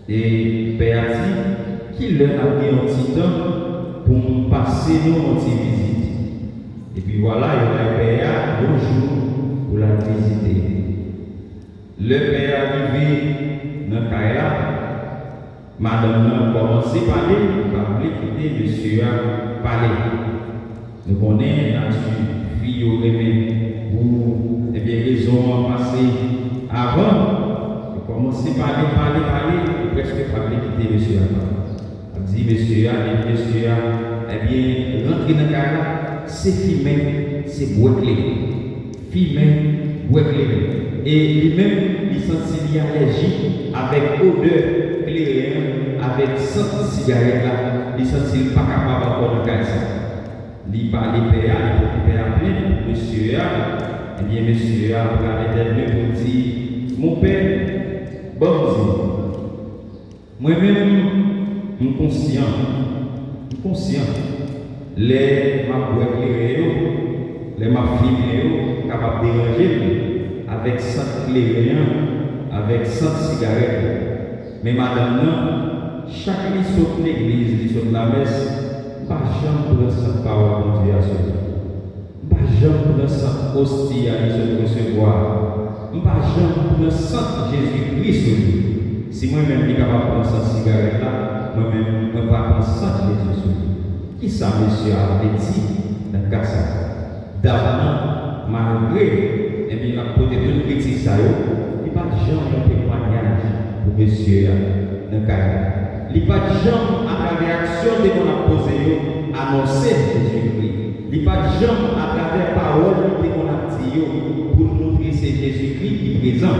Et père a dit qu'il leur a mis un petit temps pour passer nous un petit visite. Et puis voilà, il y a un père, bonjour, pour la visiter. Le père arrivé dans le cas, madame a commencé à parler, par l'équité, monsieur a parlé. Nous connaissons la fille au réveil, pour eh bien, raison passé avant, il commencé à parler, presque pas l'équité, monsieur a dit, monsieur a, eh bien, rentrez dans le cas. C'est filmé, c'est boîté. Filmé, boîté. Et lui-même, il sentit allergique avec odeur claire, avec 100 cigarettes là. Il sentit pas capable encore de faire ça. Il parlait PA, il peut appeler monsieur A. Eh bien, monsieur A, regardez pour dire mon père, bon Dieu. Moi-même, je suis conscient. Les ma boîte les ma filles capables de déranger avec 100 clés, avec 100 cigarettes. Mais madame, chaque qui saute l'église, qui saute la messe, pas jamais pour cette parole de Dieu à ce pas jamais pour cette hostie à se recevoir, pas jamais pour cette Jésus-Christ. Si moi-même je suis capable de prendre 100 cigarettes là, moi-même je ne vais pas prendre 100 Jésus. Qui ça, monsieur, a dit dans le cas ça? D'abord, malgré, eh bien, la côté de critique, ça, il n'y a pas de gens de témoignage pour monsieur dans le cas. Il n'y a pas de gens à la réaction de qu'on a posé, annoncer Jésus-Christ. Il n'y a pas de gens à travers la parole que qu'on a dit pour nous montrer c'est Jésus-Christ qui est présent.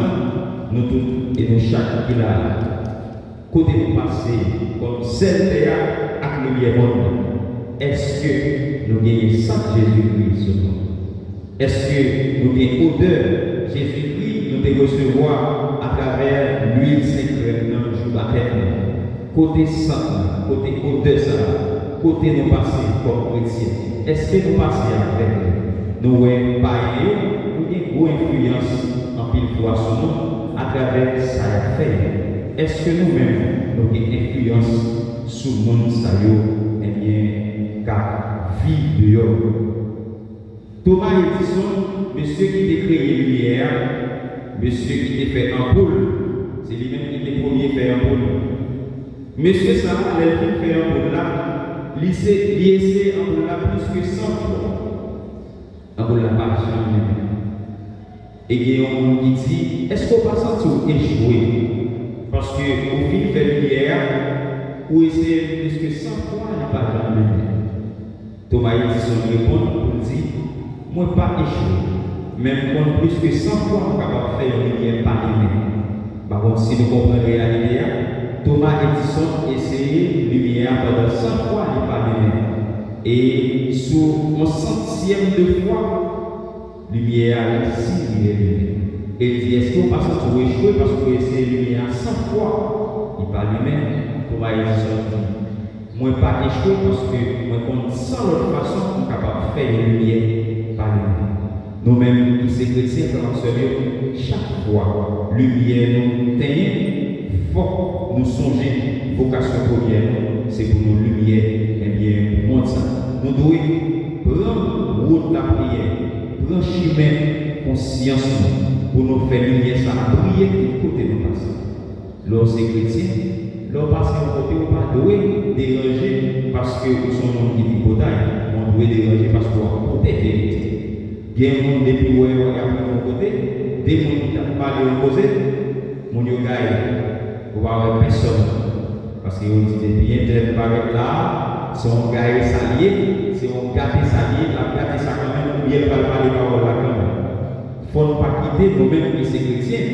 Nous tous et nous chaque qui là. Côté pour passer comme celle théâtre avec le lumière monde. Est-ce que nous gagnons ça Jésus-Christ seulement? Est-ce que nous gagnons odeur Jésus-Christ nous devons recevoir à travers l'huile secrète dans le jour? baptême, côté sang, côté odeur, côté nous passer comme chrétiens. Est-ce que nous passons avec nous païens, nous avons une grosse influence en pile fois sur nous à travers ça fait. Est-ce que nous-mêmes, nous avons une influence sur le monde, eh bien, car vie de l'homme. Thomas Edison, monsieur qui a créé la lumière, monsieur qui a fait ampoule, c'est lui-même qui était premier fait ampoule. Monsieur ça, il a fait ampoule là, il essaie ampoule là plus que 100 fois. Ampoule là pas jamais. Et il y a un monde qui dit, est-ce qu'on va sentir échouer? Parce que au fil de la lumière, ou essayer plus que 100 fois, il n'y a pas jamais. Thomas Edison répond pour dire, moi pas échoué, même plus que 100 fois, on est capable de faire une lumière par lui-même. Par contre, si nous comprenons la lumière, Thomas Edison essayait une lumière pendant 100 fois, il n'est pas lui-même. Et sur un centième de fois, lumière ici, il est lui-même. Et il dit, est-ce qu'on passe à tout échouer parce qu'on essaie une lumière 100 fois, il n'est pas lui-même. Thomas Edison dit, moi pas échoué parce que moi compte 100 autres façons, on est capable de faire une lumière. Nous-mêmes, qui sommes chrétiens, chaque fois, lumière nous teigne, faut nous songer, vocation première, c'est pour nous lumière, eh bien, pour monde ça. Nous devons prendre route la prière, prendre chemin, conscience, pour nous faire lumière ça, prier de côté nous passer. Lorsque chrétiens, leur passer au côté, on pas doit déranger parce que nous sommes monde qui dit bataille, on doit déranger parce qu'on côté vérité. Il y a des gens depuis où ils regardent de mon côté, des gens qui n'ont pas de opposé, mon yoga, on va avoir personne. Parce qu'ils ont dit bien de paraître là, c'est un gars salier, c'est un gâté salier, la gâté ça quand même, ou bien pas parler paroles là quand même. Il ne faut pas quitter nous-mêmes qui sommes chrétiens,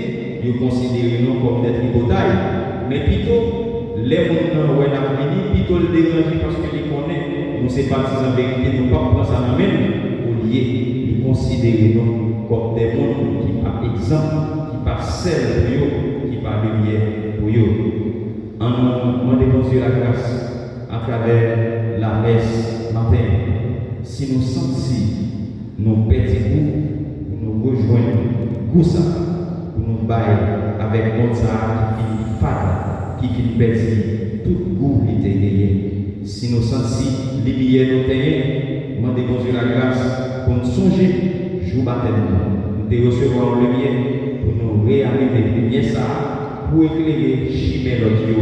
nous considérons nous comme des tripotailles, mais plutôt, les gens qui ont fini, plutôt le déranger parce qu'ils connaissent, nous sommes partis en vérité, nous ne pouvons pas penser à nous-mêmes, au lieu. Considérez-nous comme des mondes qui par exemple, qui par sel pour eux, qui par lumière pour eux. En nous demandant Dieu la grâce à travers la messe matin. Si nous sentons nos petits goûts, nous rejoignons Goussa, pour nous bailler avec Mozart qui finit fade, qui finit petit, tout goût qui était gagné. Si nous sentons lumière nous tenir, demandez Dieu la grâce. Pour nous songer, jour baptême, nous devons recevoir le lumière pour nous réarriver le lumière ça, pour éclairer chimère l'audio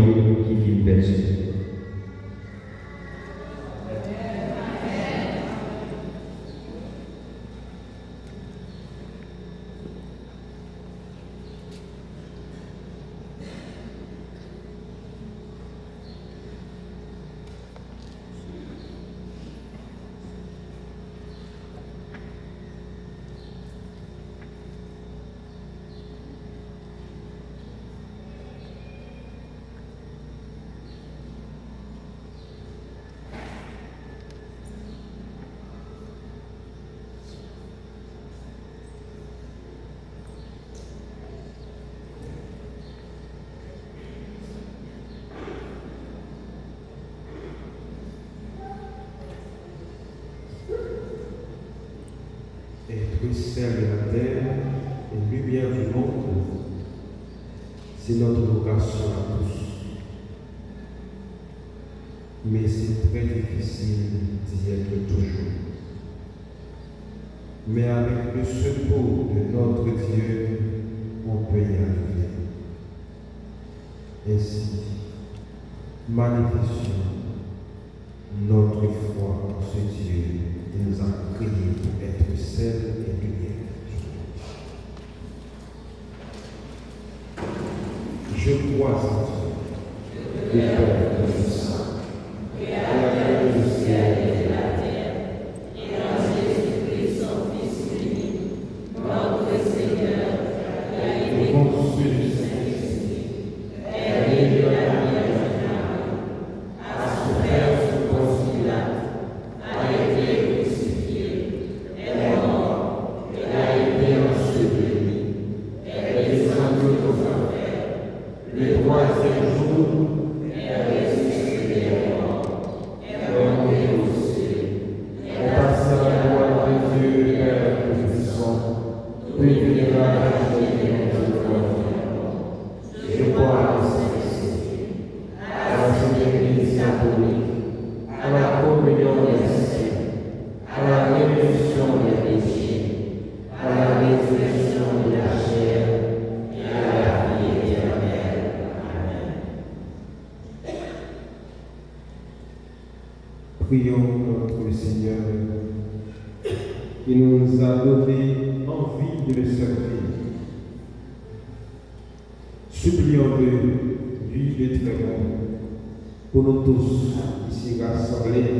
qui vit perdu. Être sel de la terre et lumière du monde, c'est notre vocation à tous. Mais c'est très difficile d'y être toujours. Mais avec le secours de notre Dieu, on peut y arriver. Ainsi, manifestons notre foi en ce Dieu qui nous a créés pour être sel et lumière. Je crois en Dieu, le Père Tout-Puissant, Créateur du ciel et de la terre, et en Jésus-Christ, son Fils unique, notre Seigneur, qui a été conçu du Saint-Esprit, est né de la Vierge Marie, a souffert sous Ponce Pilate, a été crucifié, est mort, et a été enseveli, est descendu aux enfers. Le troisième jour, Je crois au Saint-Esprit, à la Sainte Église catholique, à la communion des saints, à la rémission des péchés, à la résurrection de la chair et à la vie éternelle. Amen. Prions notre Seigneur qui nous a donné envie de le servir. Supplions-le, lui le très bon, pour nous tous ici rassemblés,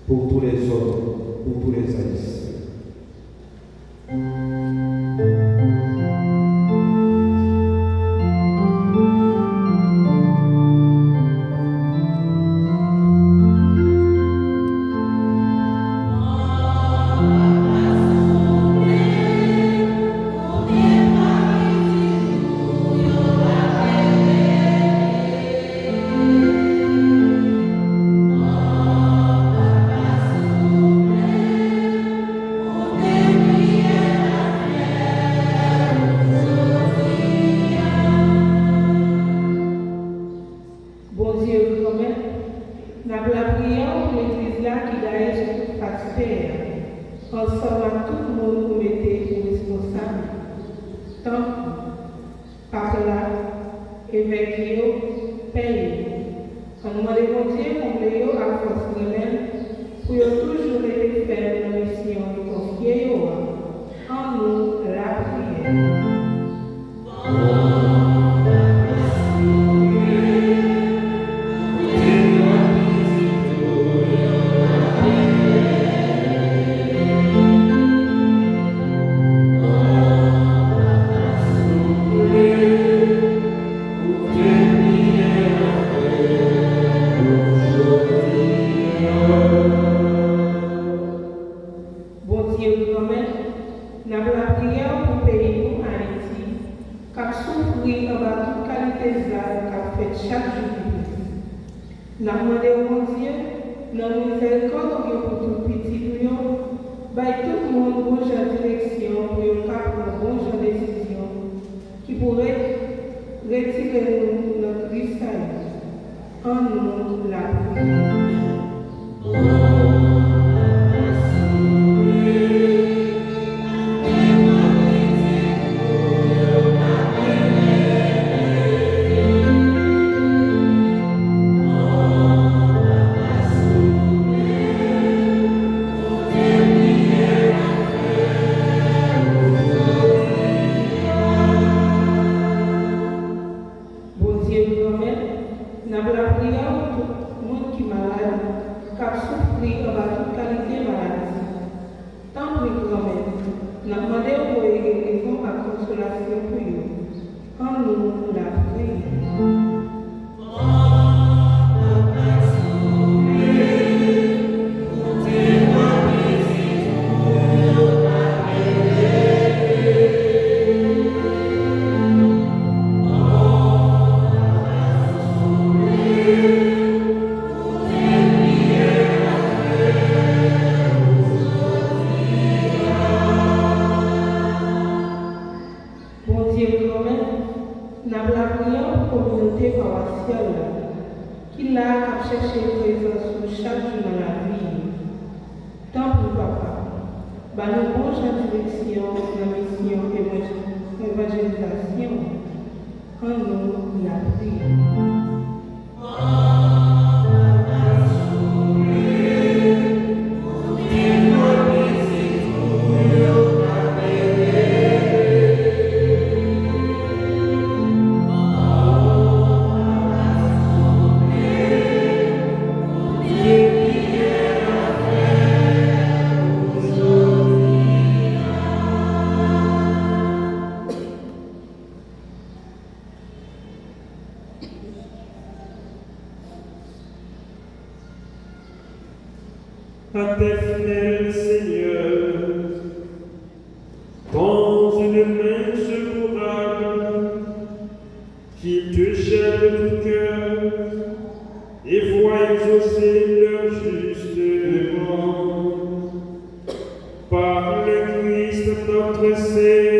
pour tous les hommes, pour tous les haïtiens. Paternel Seigneur, dans une main secourable qui te gère de tout cœur et voit exaucer leur juste demande, par le Christ notre Seigneur.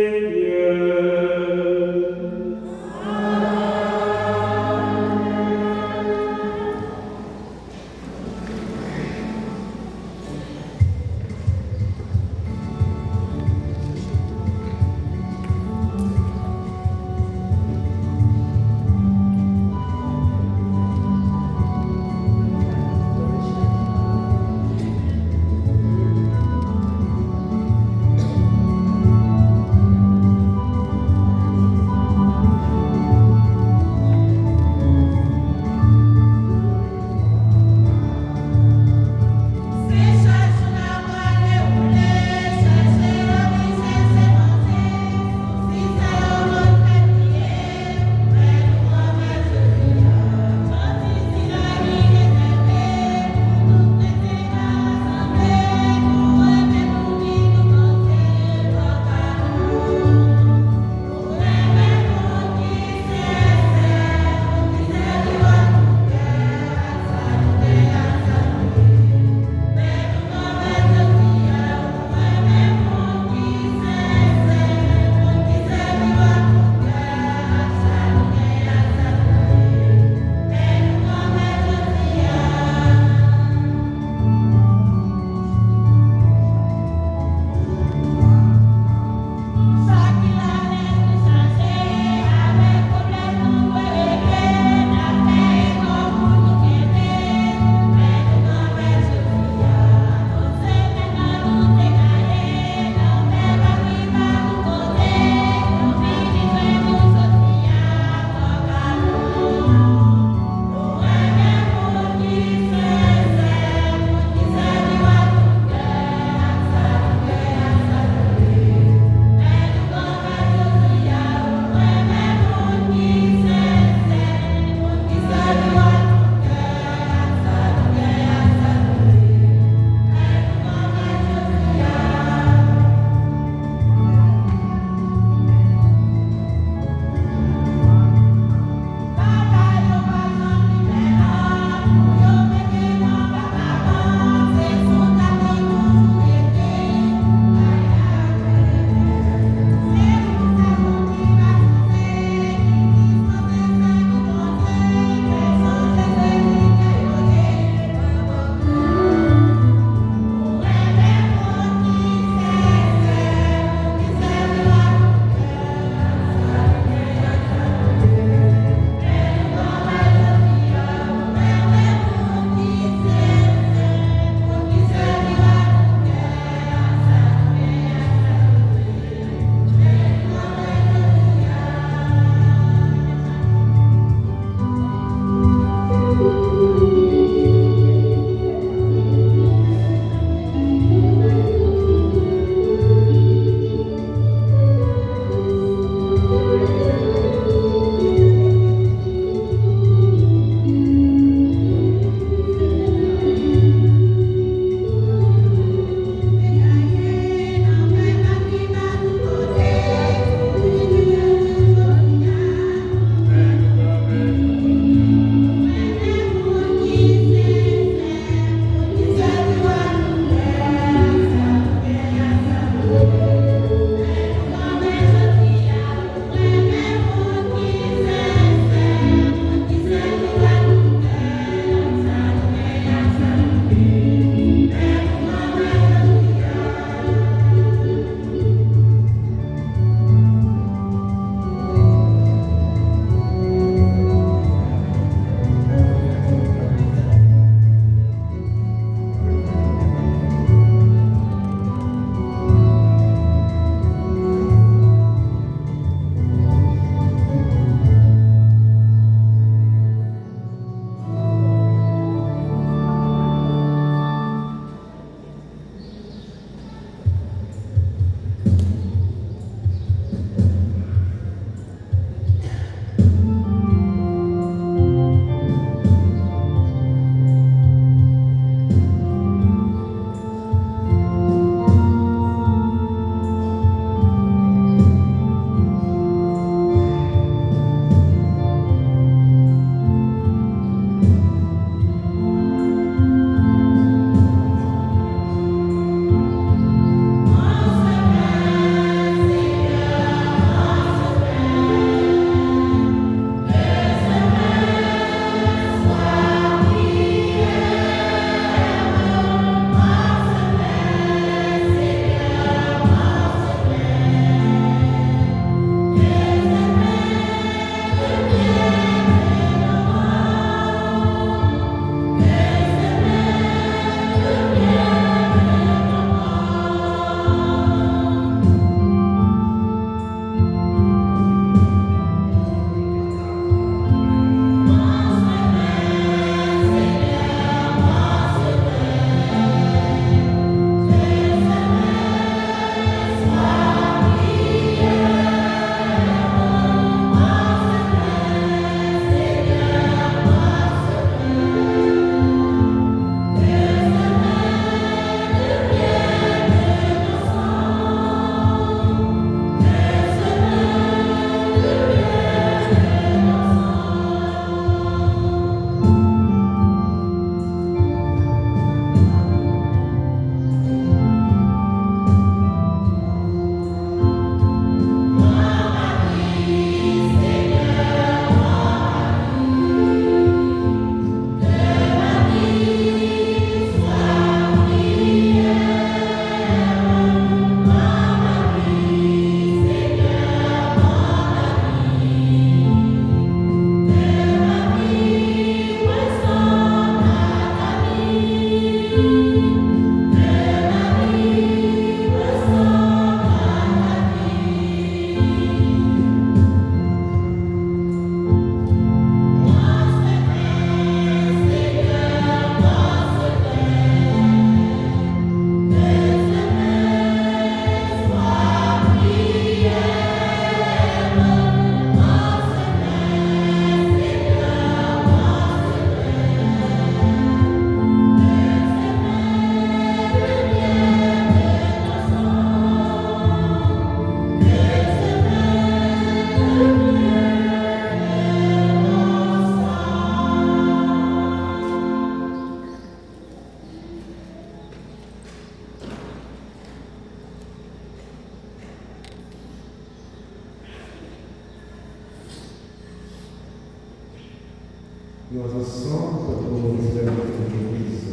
Nous ensemble pour faire notre Église.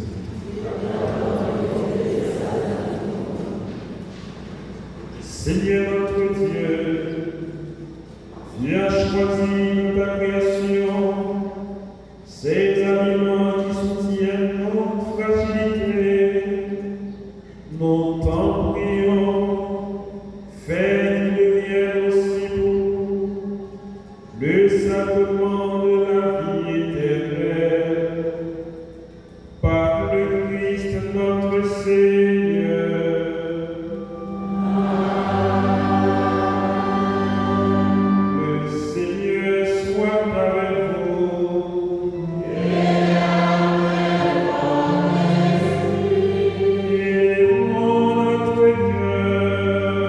Seigneur notre Dieu, tu as choisi ta création, ces aliments qui soutiennent notre fragilité. Nous t'en prions, fais qu'ils deviennent aussi pour le sacrement de la vie éternelle. Par le Christ notre Seigneur. Le Seigneur soit avec vous. Élevons notre cœur.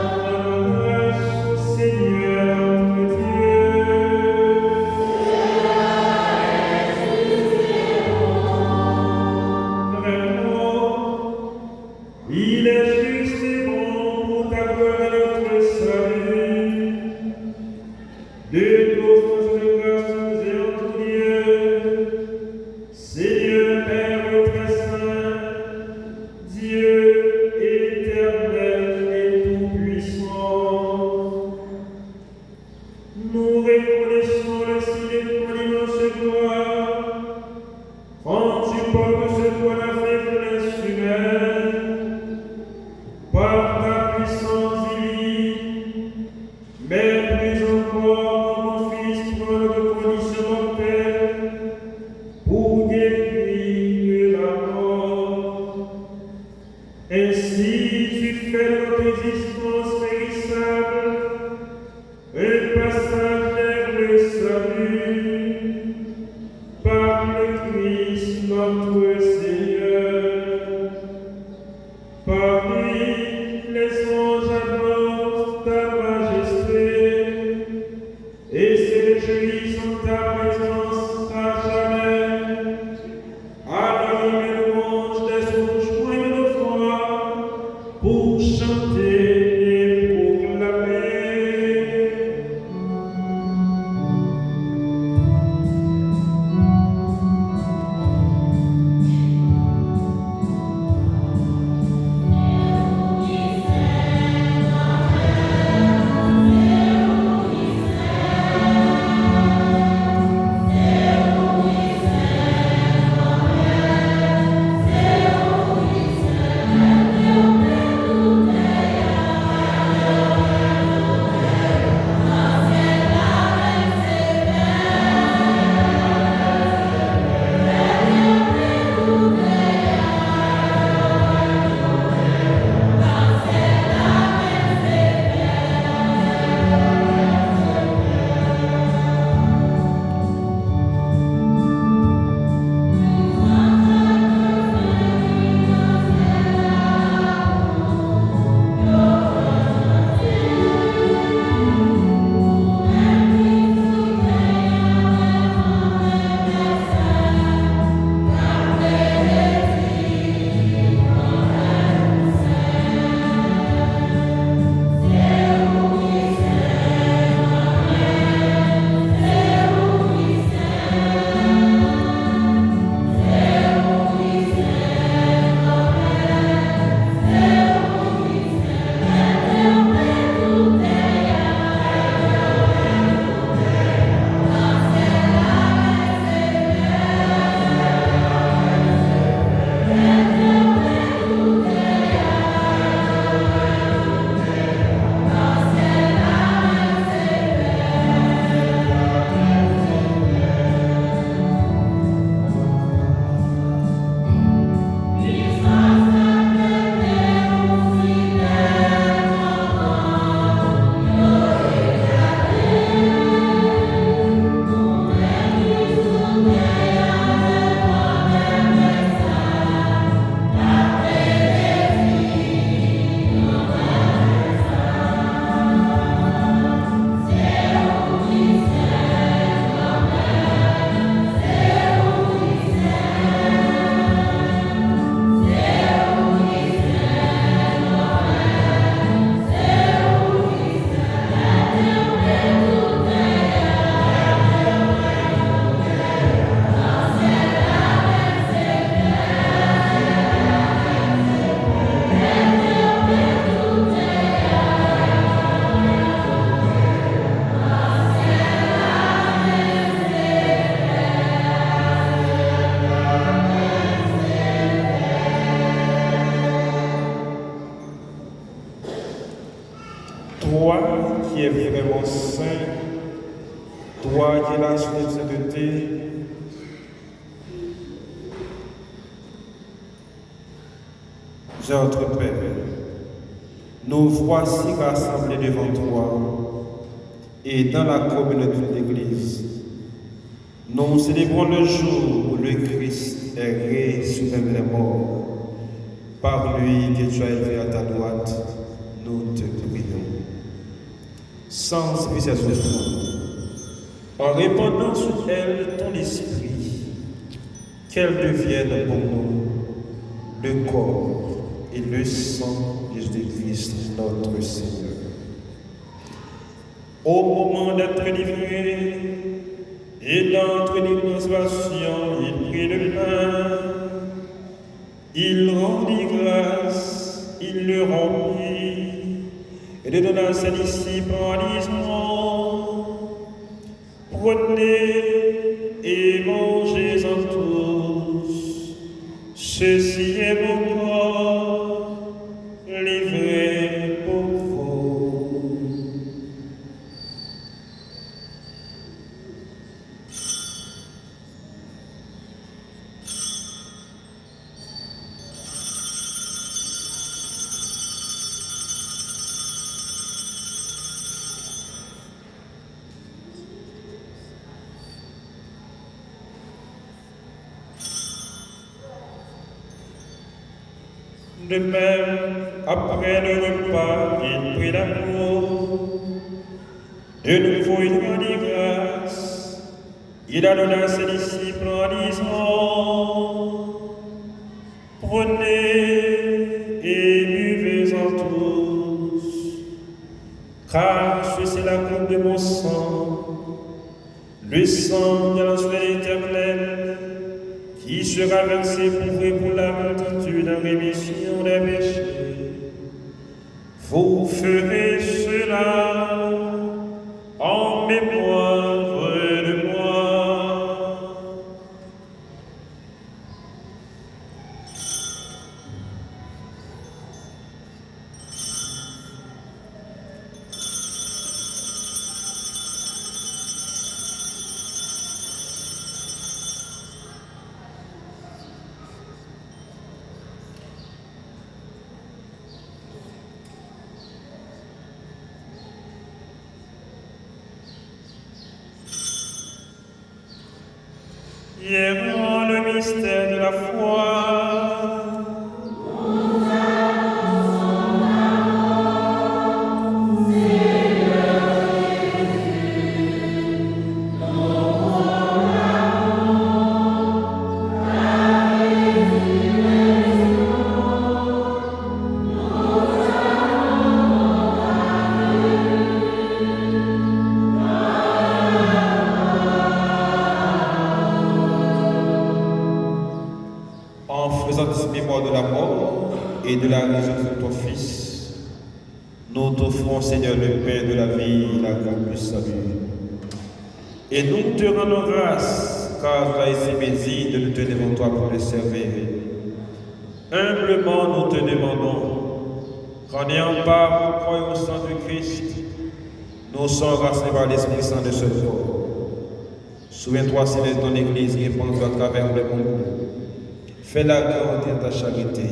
Rendons grâce au Seigneur notre Dieu. Vraiment, il est juste et bon pour t'accorder notre salut. De t'offrir de grâce nous ayons tout Dieu. Seigneur Père très saint, Dieu éternel et tout-puissant, nous reconnaissons le signe de ton immense gloire, rendu par ce toi la faiblesse humaine, par ta puissance divine, mais plus encore mon Fils prend notre condition mortelle pour guérir la mort. Ainsi tu fais de notre existence périssable un passage vers le salut par le Christ notre Seigneur. Par lui, les anges adorent ta majesté et se réjouissent en ta présence à jamais. Alors il met louange des souches et de foi pour chanter et proclamer. qui es vraiment saint, toi qui es la source de sainteté, notre Père, nous voici rassemblés devant toi et dans la communauté de l'Église. Nous célébrons le jour où le Christ est ressuscité des morts. Par lui que tu as élevé à ta droite, nous te prions. Sans puissance de toi, en répandant sur elle ton esprit, qu'elle devienne pour nous le corps et le sang de Jésus-Christ, notre Seigneur. Au moment d'être livré et d'entrer dans l'Annonciation, il prit le pain, il rendit grâce, il le remplit et le donna à ses disciples en disant: prenez et mangez-en tous, ceci est mon corps livré pour vous. De même, après le repas, il prit la coupe. De nouveau, il rendit grâce. Il a donné à ses disciples en disant: prenez et buvez-en tous, car ceci est la coupe de mon sang, le sang de la soirée éternelle, qui sera versé pour vous et pour la multitude en rémission des péchés. Vous ferez cela en mémoire de moi. Prions le mystère de la foi. Mémoire de la mort et de la résurrection de ton Fils, nous t'offrons, Seigneur, le Père de la vie et la grâce du salut. Et nous te rendons grâce, car tu as été béni de nous tenir devant toi pour le servir. Humblement, nous te demandons qu'en ayant part au croire au sang de Christ, nous sommes rassemblés par l'Esprit Saint de ce corps. Souviens-toi, Seigneur, de ton Église répandue à travers le monde. Fais la grande de ta charité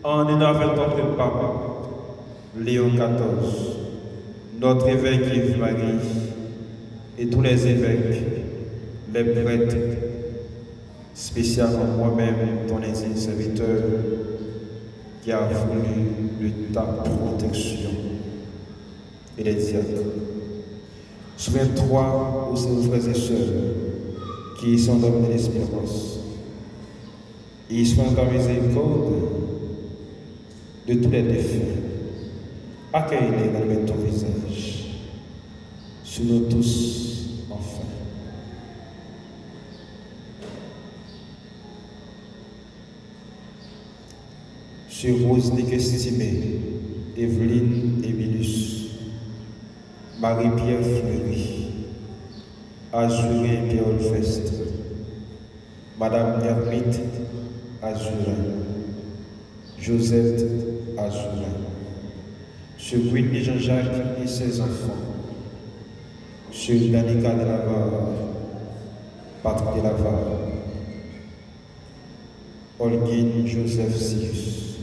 en avec notre Papa, Léon XIV, notre évêque Yves-Marie et tous les évêques, les prêtres, spécialement moi-même, ton intime serviteur, qui a voulu de ta protection et les diacres. Souviens-toi aux frères et sœurs qui sont dans l'espérance. Et sois ta miséricorde de tous les défunts. Accueille-les dans ton visage, sur nous tous, enfin. Sur Roselyne estimée, Evelyne Emilus, Marie-Pierre Fleury, Azuré Pierre Olfest, Madame Hermite Azura, Josette Azura, sur Whitney Jean-Jacques et ses enfants, sur Danica de Lavar, Patrick de Lavar, Holguine Joseph Sius,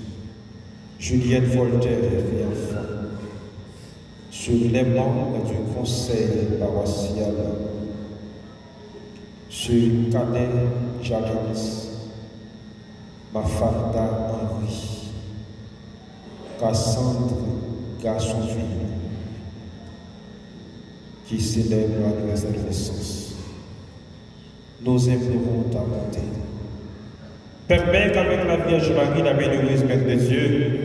Juliette Voltaire et enfants, sur les membres du conseil paroissial, sur Cadet Jalens, Mafarda Henri, Cassandre Gassonville, qui célèbre l'anniversaire de naissance. Nous implorons ta bonté. Permets qu'avec la Vierge Marie, la bienheureuse Mère de Dieu,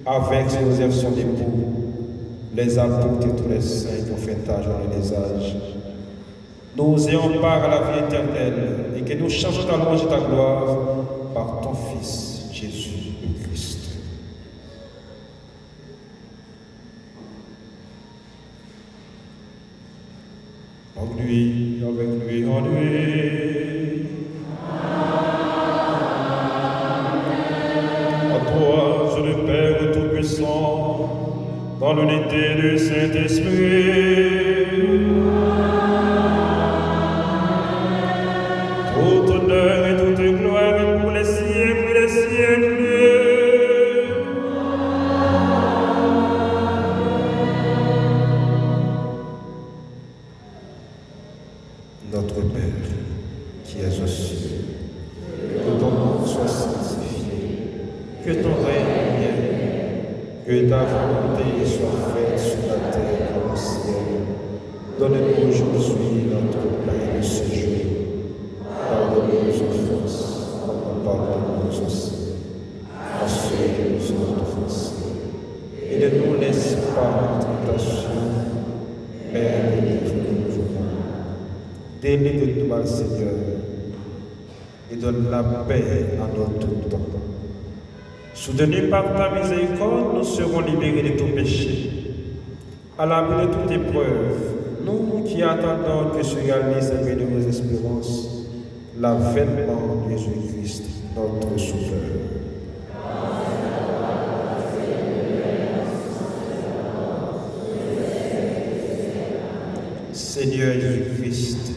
avec Joseph son époux, les apôtres et tous les saints qui ont fait âge dans les âges, nous ayons part à la vie éternelle et que nous changeons ta louange et ta gloire par ton Fils, Jésus le Christ. En lui, avec lui, en lui. À toi, Dieu le Père Tout-Puissant, dans l'unité du Saint-Esprit, tout honneur et toute gloire pour les siècles des siècles. Notre Père, qui es aux cieux, que ton nom soit sanctifié, que ton règne vienne, que ta volonté soit faite sur la terre comme au ciel. Donne-nous aujourd'hui notre pain de ce jour. Pardonne-nous nos offenses, comme nous pardonnons aussi à ceux qui nous ont offensés. Et ne nous laisse pas en tentation, mais délivre-nous du mal. Délivre de toi, Seigneur, et donne la paix à notre temps. Soutenus par ta miséricorde, nous serons libérés de tout péché. À l'abri de toute épreuve, nous qui attendons que se réalise avec de nos espérances, l'avènement de Jésus-Christ, notre Sauveur. Seigneur Jésus-Christ,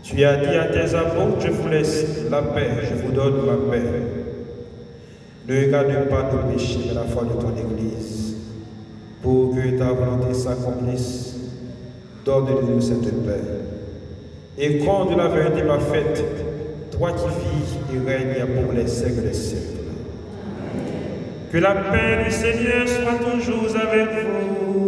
tu as dit à tes apôtres, je vous laisse la paix, je vous donne la paix. Ne regarde pas nos péchés, mais la foi de ton Église, pour que ta volonté s'accomplisse. Donne-nous cette paix. Et quand de la vérité parfaite, toi qui vis et règnes pour les siècles des siècles. Que la paix du Seigneur soit toujours avec vous.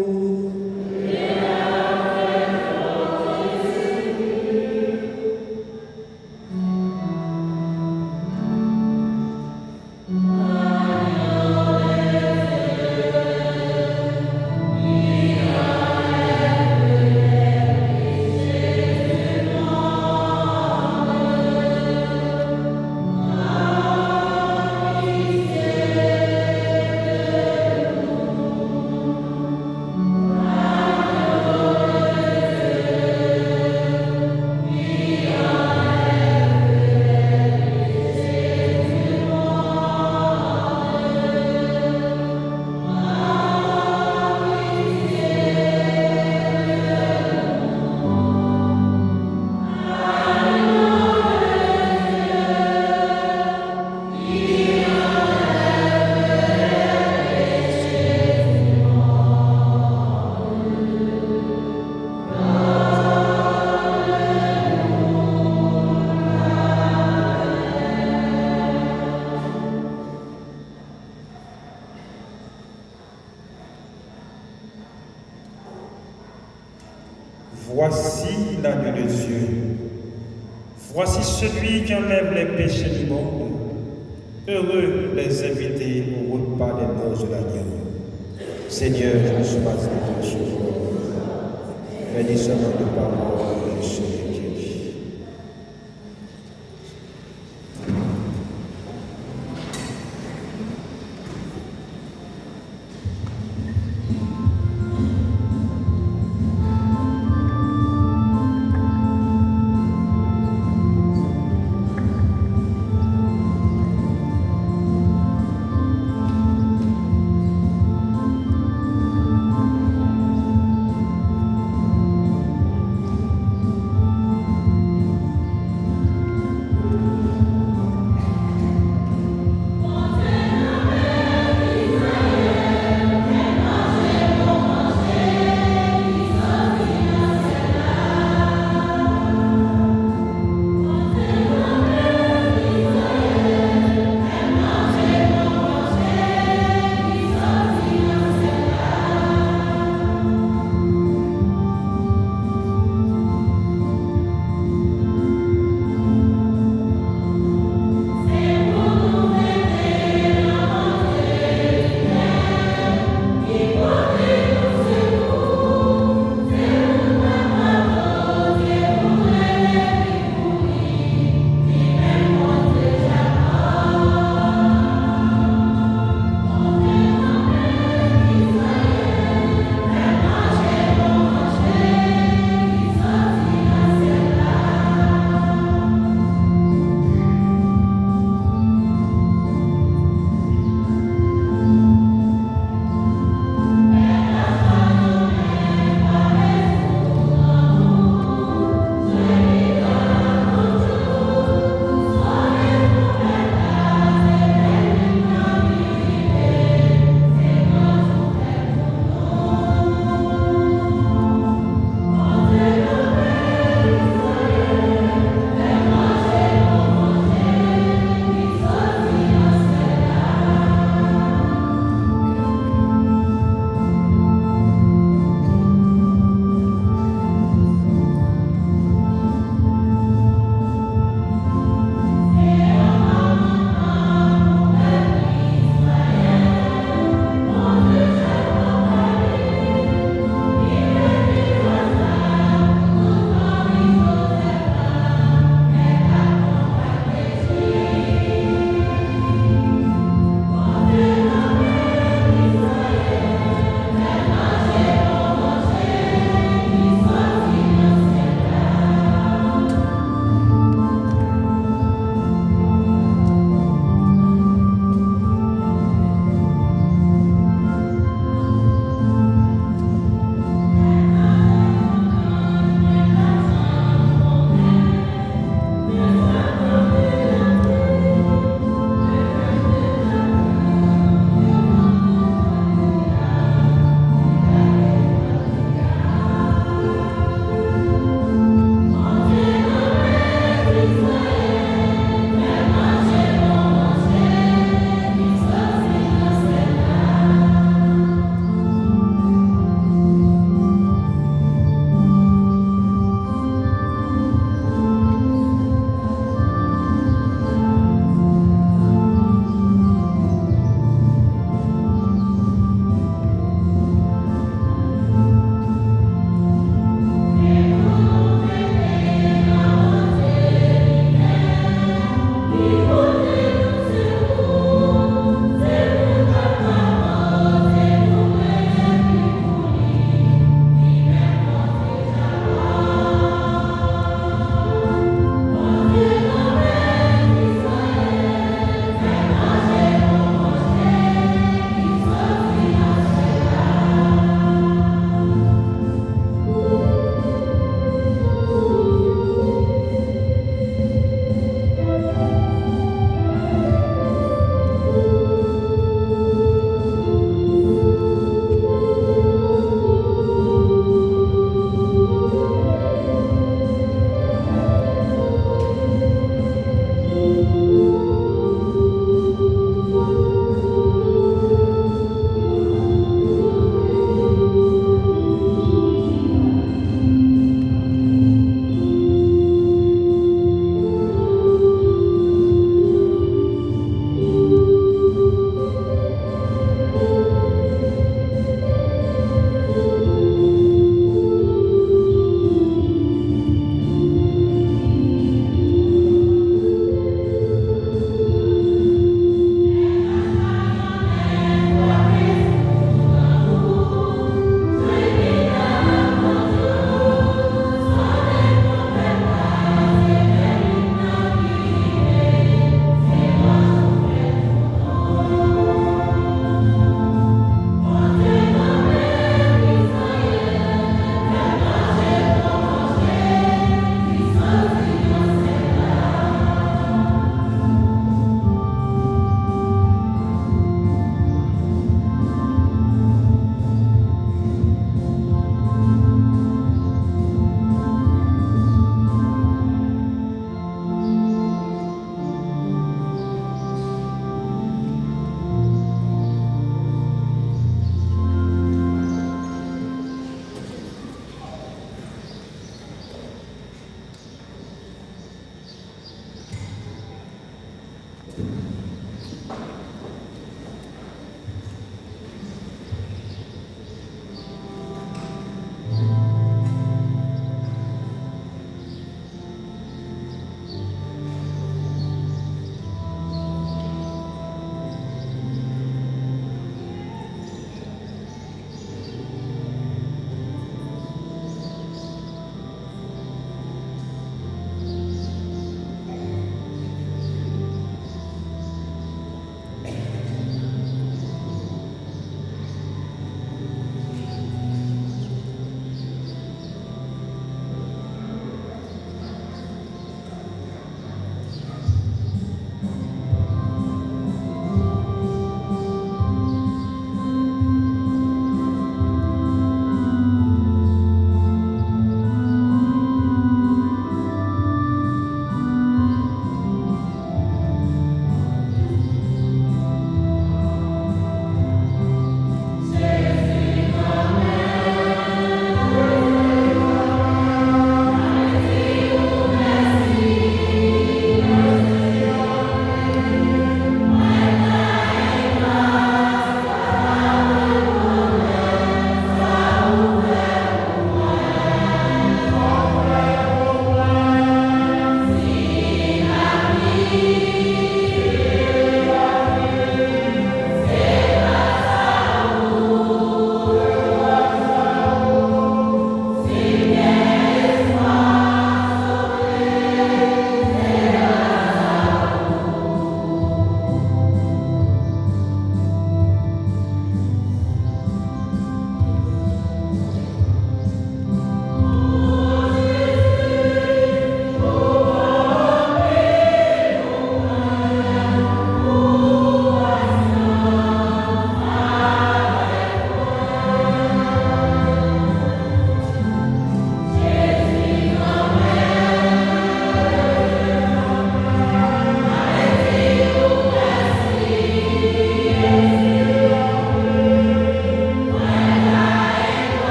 Voici l'agneau de Dieu. Voici celui qui enlève les péchés du monde. Heureux les invités au repas des noces de l'agneau. Seigneur, je ne suis pas digne de recevoir, mais dis seulement de parole et je serai guéri.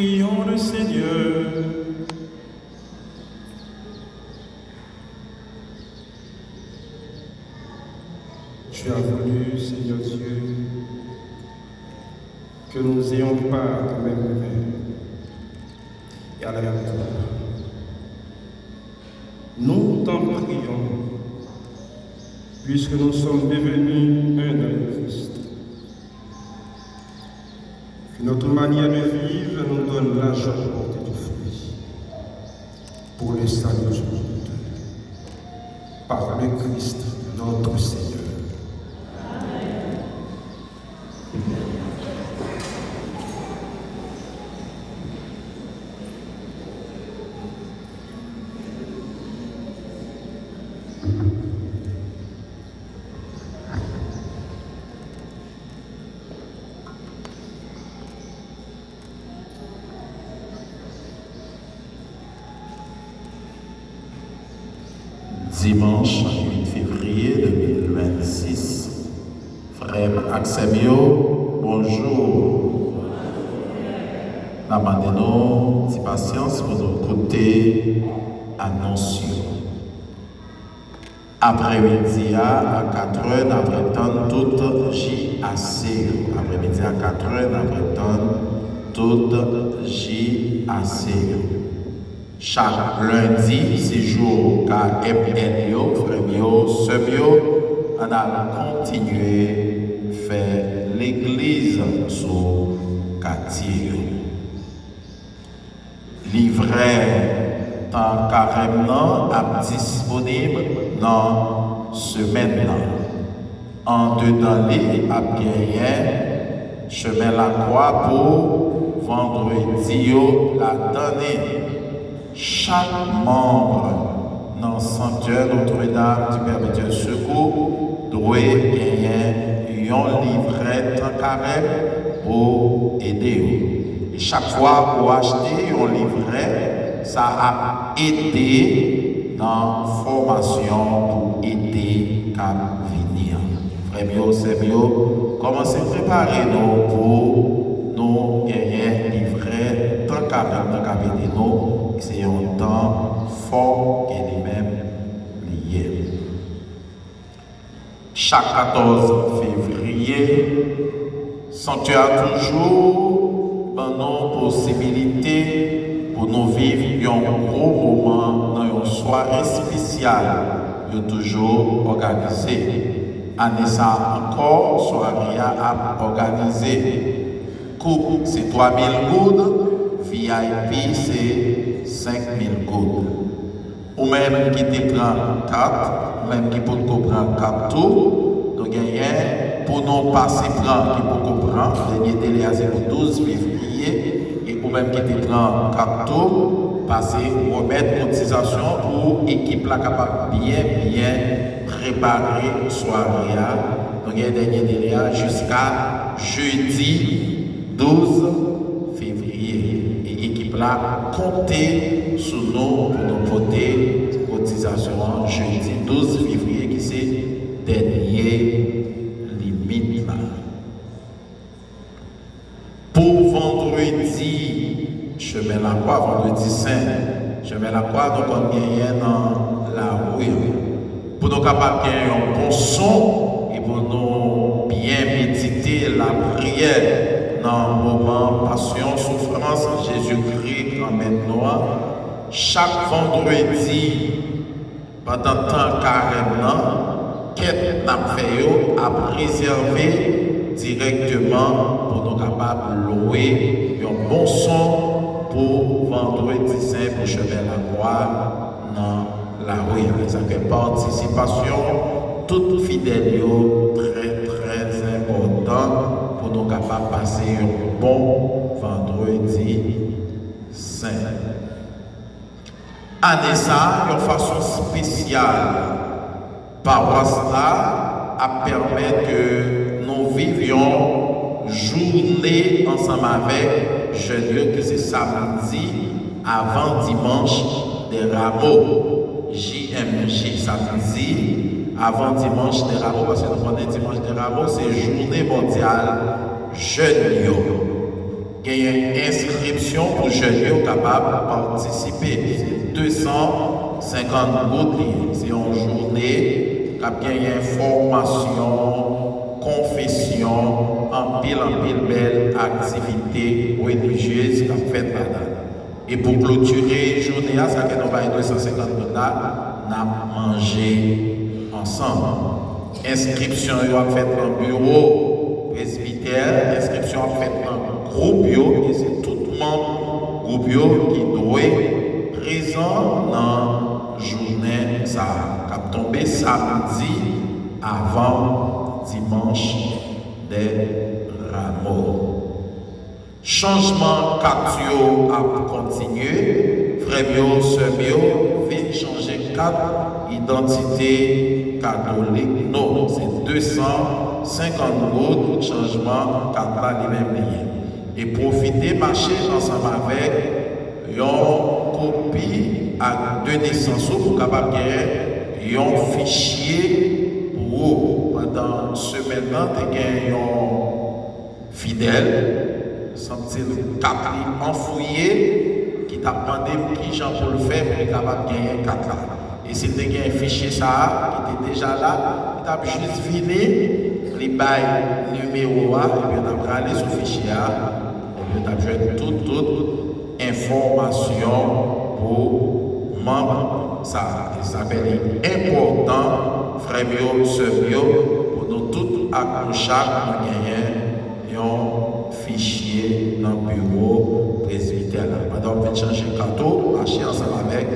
Prions le Seigneur. Tu as voulu, Seigneur Dieu, que nous ayons part au même rêve et à la même heure. Nous t'en prions, puisque nous sommes devenus un dans le Christ. Que notre manière de vivre nous donne la joie de porter du fruit pour le salut du monde. Par le Christ, notre Seigneur. Dimanche 8 février 2026. Frère Axemio, bonjour. Demandez-nous de patience pour nous écouter annonce. Après-midi à 4h, après-temps, toute JAC. Après-midi à 4h, après-temps, toute JAC. Chaque lundi, c'est jour KMNO, Frémio, Semio, on a continué à faire l'église sous quartier. Livret tant carrément disponible dans semaine. En dedans les à gagné chemin la croix pour vendredi la donnée. Chaque membre dans le sanctuaire Notre-Dame du Perpétuel Secours doit gagner un livret en carême pour aider. Et chaque fois pour acheter un livret, ça a aidé dans la formation pour aider à venir. Frère Mio, c'est mieux. Commencez à préparer nous pour nous gagner un livret tant carême dans le nous. C'est un temps fort et lui-même lié. Chaque 14 février, sanctuaire toujours dans nos possibilités pour nous vivre un gros moment dans une soirée spéciale, toujours organisée. Année ça encore, soirée à organiser. Coupe, c'est 3000 gouttes. VIP, c'est 5000 gouttes. Ou même qui te prend 4, ou même qui peut prendre 4 tours. Donc, pour nous passer prendre, qui peut comprendre, le dernier délai c'est pour 12 février, et ou même qui te prend 4 tours, passer, remettre cotisation pour l'équipe là capable bien préparer la soirée. Donc, il y a un dernier délai jusqu'à jeudi 12 février. Équipe là, comptez sur nous pour nous porter cotisation jeudi 12 février qui c'est dernier limite là. Pour vendredi, chemin la croix, vendredi saint, chemin la croix, donc on gagne dans la rue. Pour nous capables de gagner un bon son et pour nous bien méditer la prière. Dans le moment passion, souffrance, Jésus-Christ, grand maître noir, chaque vendredi, pendant le temps carrément, qu'est-ce qu'on fait à préserver directement pour nous capables de louer un bon son pour vendredi saint pour chemin la croix dans la rue. Ça fait participation, toute fidèle, très important. Pour nous capables de passer un bon vendredi saint. Année ça, une façon spéciale, paroisse là, à permettre que nous vivions journée ensemble avec jeunes, que c'est samedi avant dimanche des rameaux. JMJ samedi. Avant dimanche des rameaux, parce que nous prenons dimanche des rameaux, c'est journée mondiale jeune. il y a une inscription pour jeunes capables de participer. C'est 250 gouttes. C'est une journée qui a bien information, confession, en pile belle activité religieuse qui a fait là-dedans. Et pour clôturer la journée, ça que nous avons 250 gouttes là, nous avons mangé ensemble. Inscription est faite dans le bureau presbytère, inscription est faite dans le groupe, et c'est tout le monde groupe qui doit être présent dans la journée qui a tombé samedi avant dimanche des Rameaux. Changement captio a continué, frère bio, sœur bio, vient changer carte identité catholique. Non, c'est 250 gouttes changement carte là lui-même. Et profiter, marcher ensemble avec une copie à 2 naissances pour capable gagner un fichier pour vous. Pendant une semaine, tu as un fidèle. Sont-ils capable enfouillé qui t'a demandé qui Jean pour le faire pour être capable de gagner 4 là. Et s'il y a un fichier ça qui était déjà là, il t'a juste fini, les bails numéro 1, et puis on a aller sur le fichier A, et puis on a joué toute information pour membres. Ça s'appelle important, frère bio, sœur bio, pour nous tous accrocher à gagner un fichier dans le bureau presbytère. Pendant que vous changer le carton, marcher ensemble avec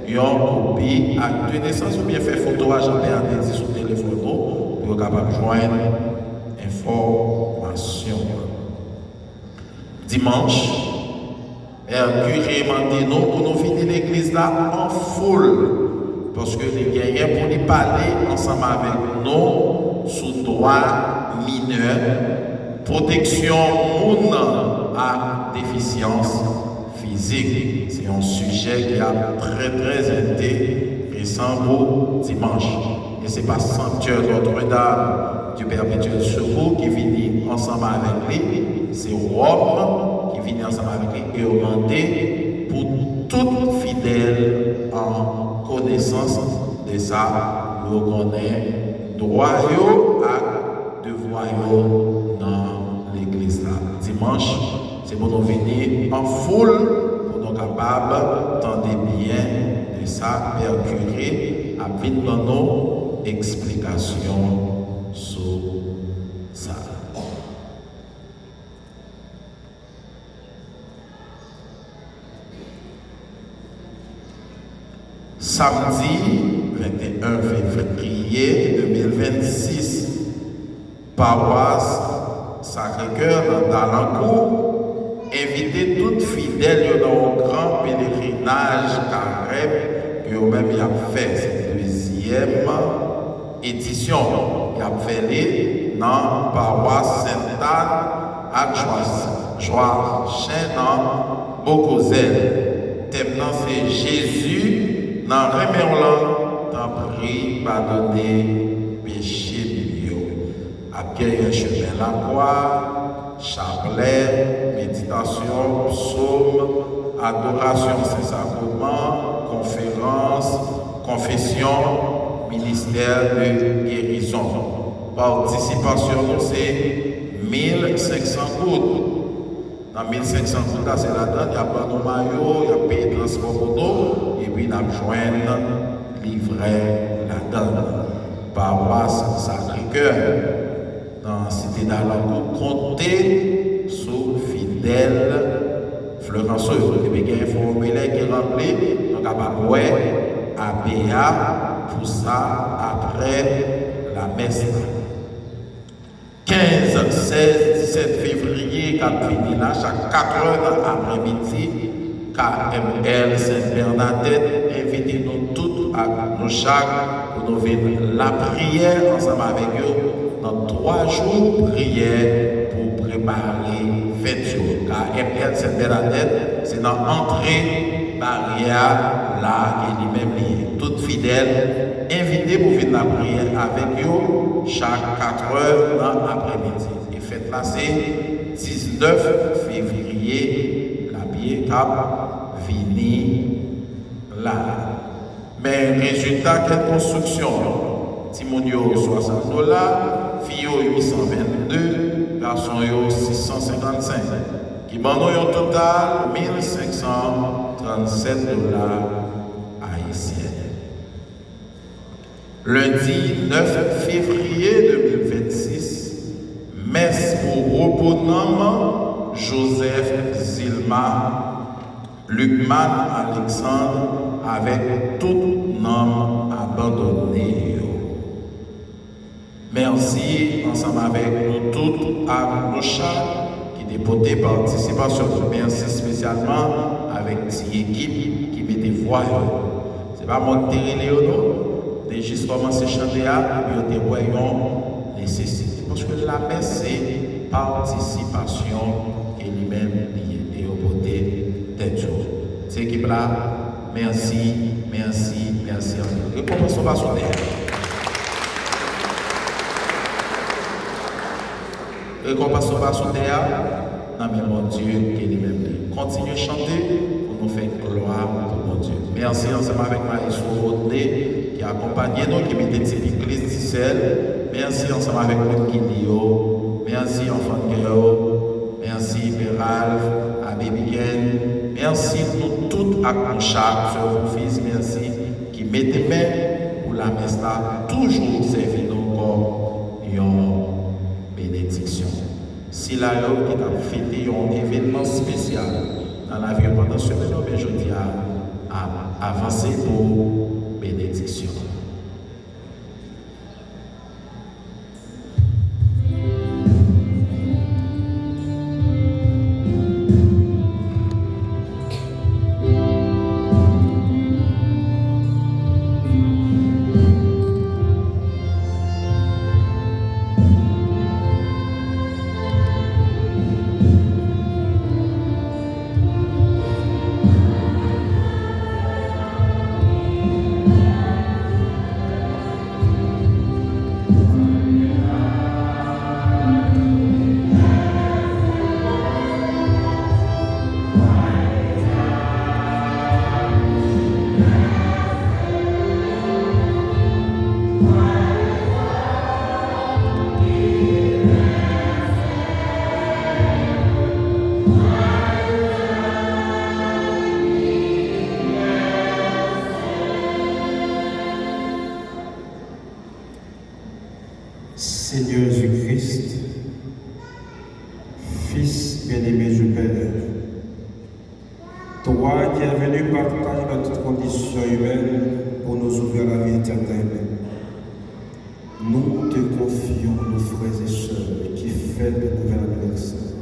une copie à 2 naissances ou bien faire photo à Jean-Pierre sur le téléphone pour être capable de joindre information. Dimanche, le curé m'a dit nous pour nous finir l'église là en foule. Parce que les gagnants pour nous parler ensemble avec nous sous droit mineur. Protection moun à déficience physique. C'est un sujet qui est très intéressant pour dimanche. Et ce n'est pas Sanctuaire Notre-Dame du Perpétuel Secours qui vient ensemble avec lui, c'est Rome qui vient ensemble avec lui et augmenter pour tout fidèle en connaissance de ça, nous connaît droit à devoir dans l'église là. Dimanche, c'est pour nous venir en foule, pour nous capables d'entendre bien de ça, Père curé, à vite dans nos explications sur ça. Samedi 21 février 2026, paroisse Sacré-Cœur dans Dalancourt, inviter toutes fidèles dans un grand pèlerinage carême que vous-même y avez fait. C'est la deuxième édition. Il a fait dans la paroisse Sainte-Anne à Joachim dans Bocozel. Thème c'est Jésus dans Rémerland, t'en prie, pardonner péché bio. Après un chemin la croix, chapelet, méditation, psaume, adoration Saint-Sacrement, conférence, confession, ministère de guérison. Participation, c'est 1500 gouttes. Dans 1500 gouttes, c'est la donne, il y a pas de maillot, il y a payé transport auto, et puis il y a besoin livrer la donne. Paroisse Sacré-Cœur, dans la cité d'Alancourt, comptez sur fidèles Florence, et puis il y a un formulaire qui est rempli, donc à BA pour ça après la messe. 15, 16, 17 février, quand fini là, chaque 4 heures dans l'après-midi, KML Sainte-Bernadette, invitez-nous toutes à nous chaque pour nous venir la prière ensemble avec eux dans 3 jours prière pour préparer 20 jours. KML Sainte-Bernadette, c'est dans l'entrée barrière là et lui-même lié. Toutes fidèles, invitées pour venir la prière avec eux chaque 4 heures dans l'après-midi. Et faites là, c'est 19 février. février, la pied cap vini là. Mais résultat, quelle construction? Timonio 60 $, Fio 822, garçon 655. Qui m'en ont un total 1537 $ haïtiens. Lundi 9 février 2026, messe pour reponnement Joseph Zilma, Lucman Alexandre, avec tout nom abandonné. Merci ensemble avec nous tous à Loucha qui dépotait participation. Merci spécialement avec cette équipe qui mettait voix. C'est pas moi qui t'ai Léono, j'ai juste commencé à chanter et puis on voyons nécessité. Parce que la messe c'est participation qui est lui-même liée et au côté des jours. Cette équipe là, merci. Et commençons par son terre. Et qu'on passe par son terre, non mais mon Dieu qui est lui-même. Continuez à chanter pour nous faire gloire pour mon Dieu. Merci ensemble avec Maïsou Rodney qui a accompagné nous, qui mettait cette église d'Issel. Merci ensemble avec nous Guilio. Merci enfant de Guéo. Merci Péralf, Abbé Biguen. Merci pour tout à chaque vos fils. Merci qui mettez main pour la messe là. Toujours servir nous comme une bénédiction. Si la loi qui a fêté un événement spécial dans la vie pendant ce moment, je dis à avancer pour bénédiction. Seigneur Jésus-Christ, Fils bien-aimé du Père, toi qui es venu partager notre condition humaine pour nous ouvrir la vie éternelle, nous te confions nos frères et sœurs qui fêtent le nouvel anniversaire.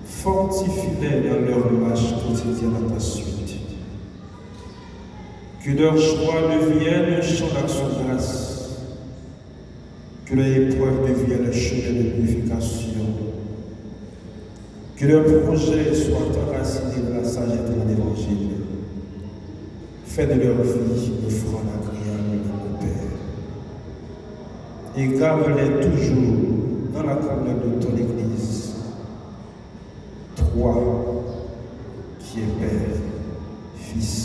Fortifie-les dans leur marche quotidienne à ta suite. Que leur choix devienne un champ d'action de grâce. Que leur épreuve devienne un chemin de purification. Que leur projet soit enraciné dans la sagesse de l'Évangile. Fais de leur vie une offrande agréable au Père. Et garde-les toujours dans la communion de ton Église. Toi qui es Père, Fils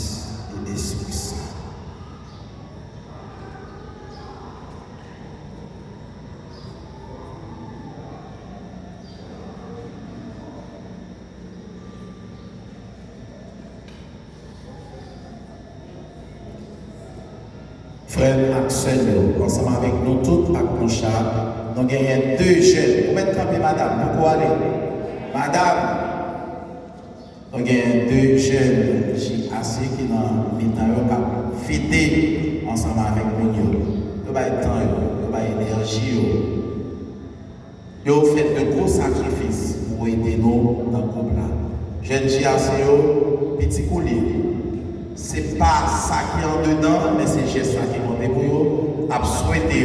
et Esprit Saint. Frère Axel, ensemble avec nous tous à Concha, nous avons deux jeunes. Vous mettez camper, madame, pourquoi aller? Madame, nous avons deux jeunes JAC qui ont mis dans fêté ensemble avec nous. Nous avons temps, nous avons énergie. Nous avons fait de gros sacrifices pour aider nous dans le groupe là. Jeunes JAC, petit coulis. Ce n'est pas ça qui est en dedans, mais c'est juste ça qui compte pour vous. À souhaiter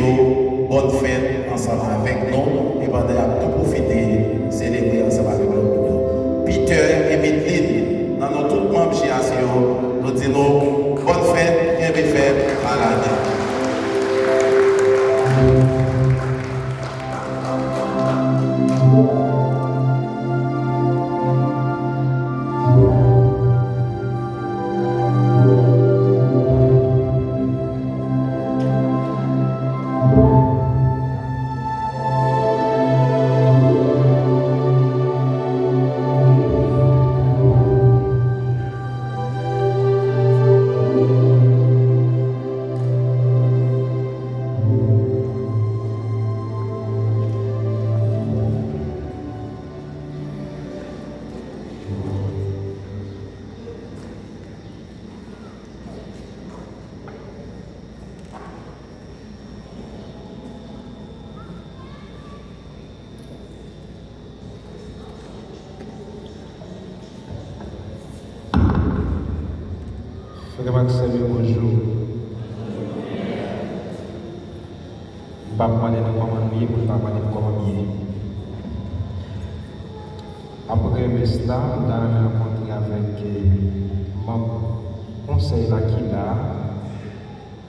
bonne fête ensemble avec nous et pendant tout profiter, célébrer ensemble avec nous. Peter et Medline, dans nos tous membres JAC, nous disons bonne fête, bien fête à l'année. Frère Maxime, bonjour. Je ne vais pas demander comment nous y pour ne pas demander comment bien. Après cela, nous avons rencontré avec mon conseil là qui là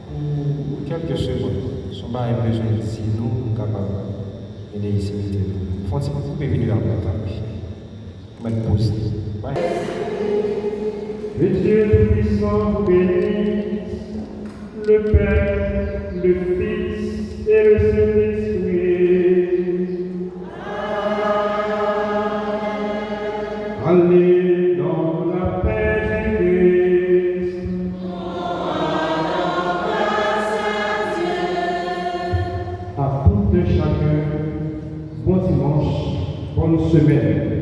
pour quelques secondes. Si on a besoin de si nous sommes capables de ici. Il faut que vous venir à la table. Je vais poser. Et Dieu Tout-Puissant vous bénisse, le Père, le Fils et le Saint-Esprit. Allez dans la paix du Christ. À tout un chacun, bon dimanche, bonne semaine.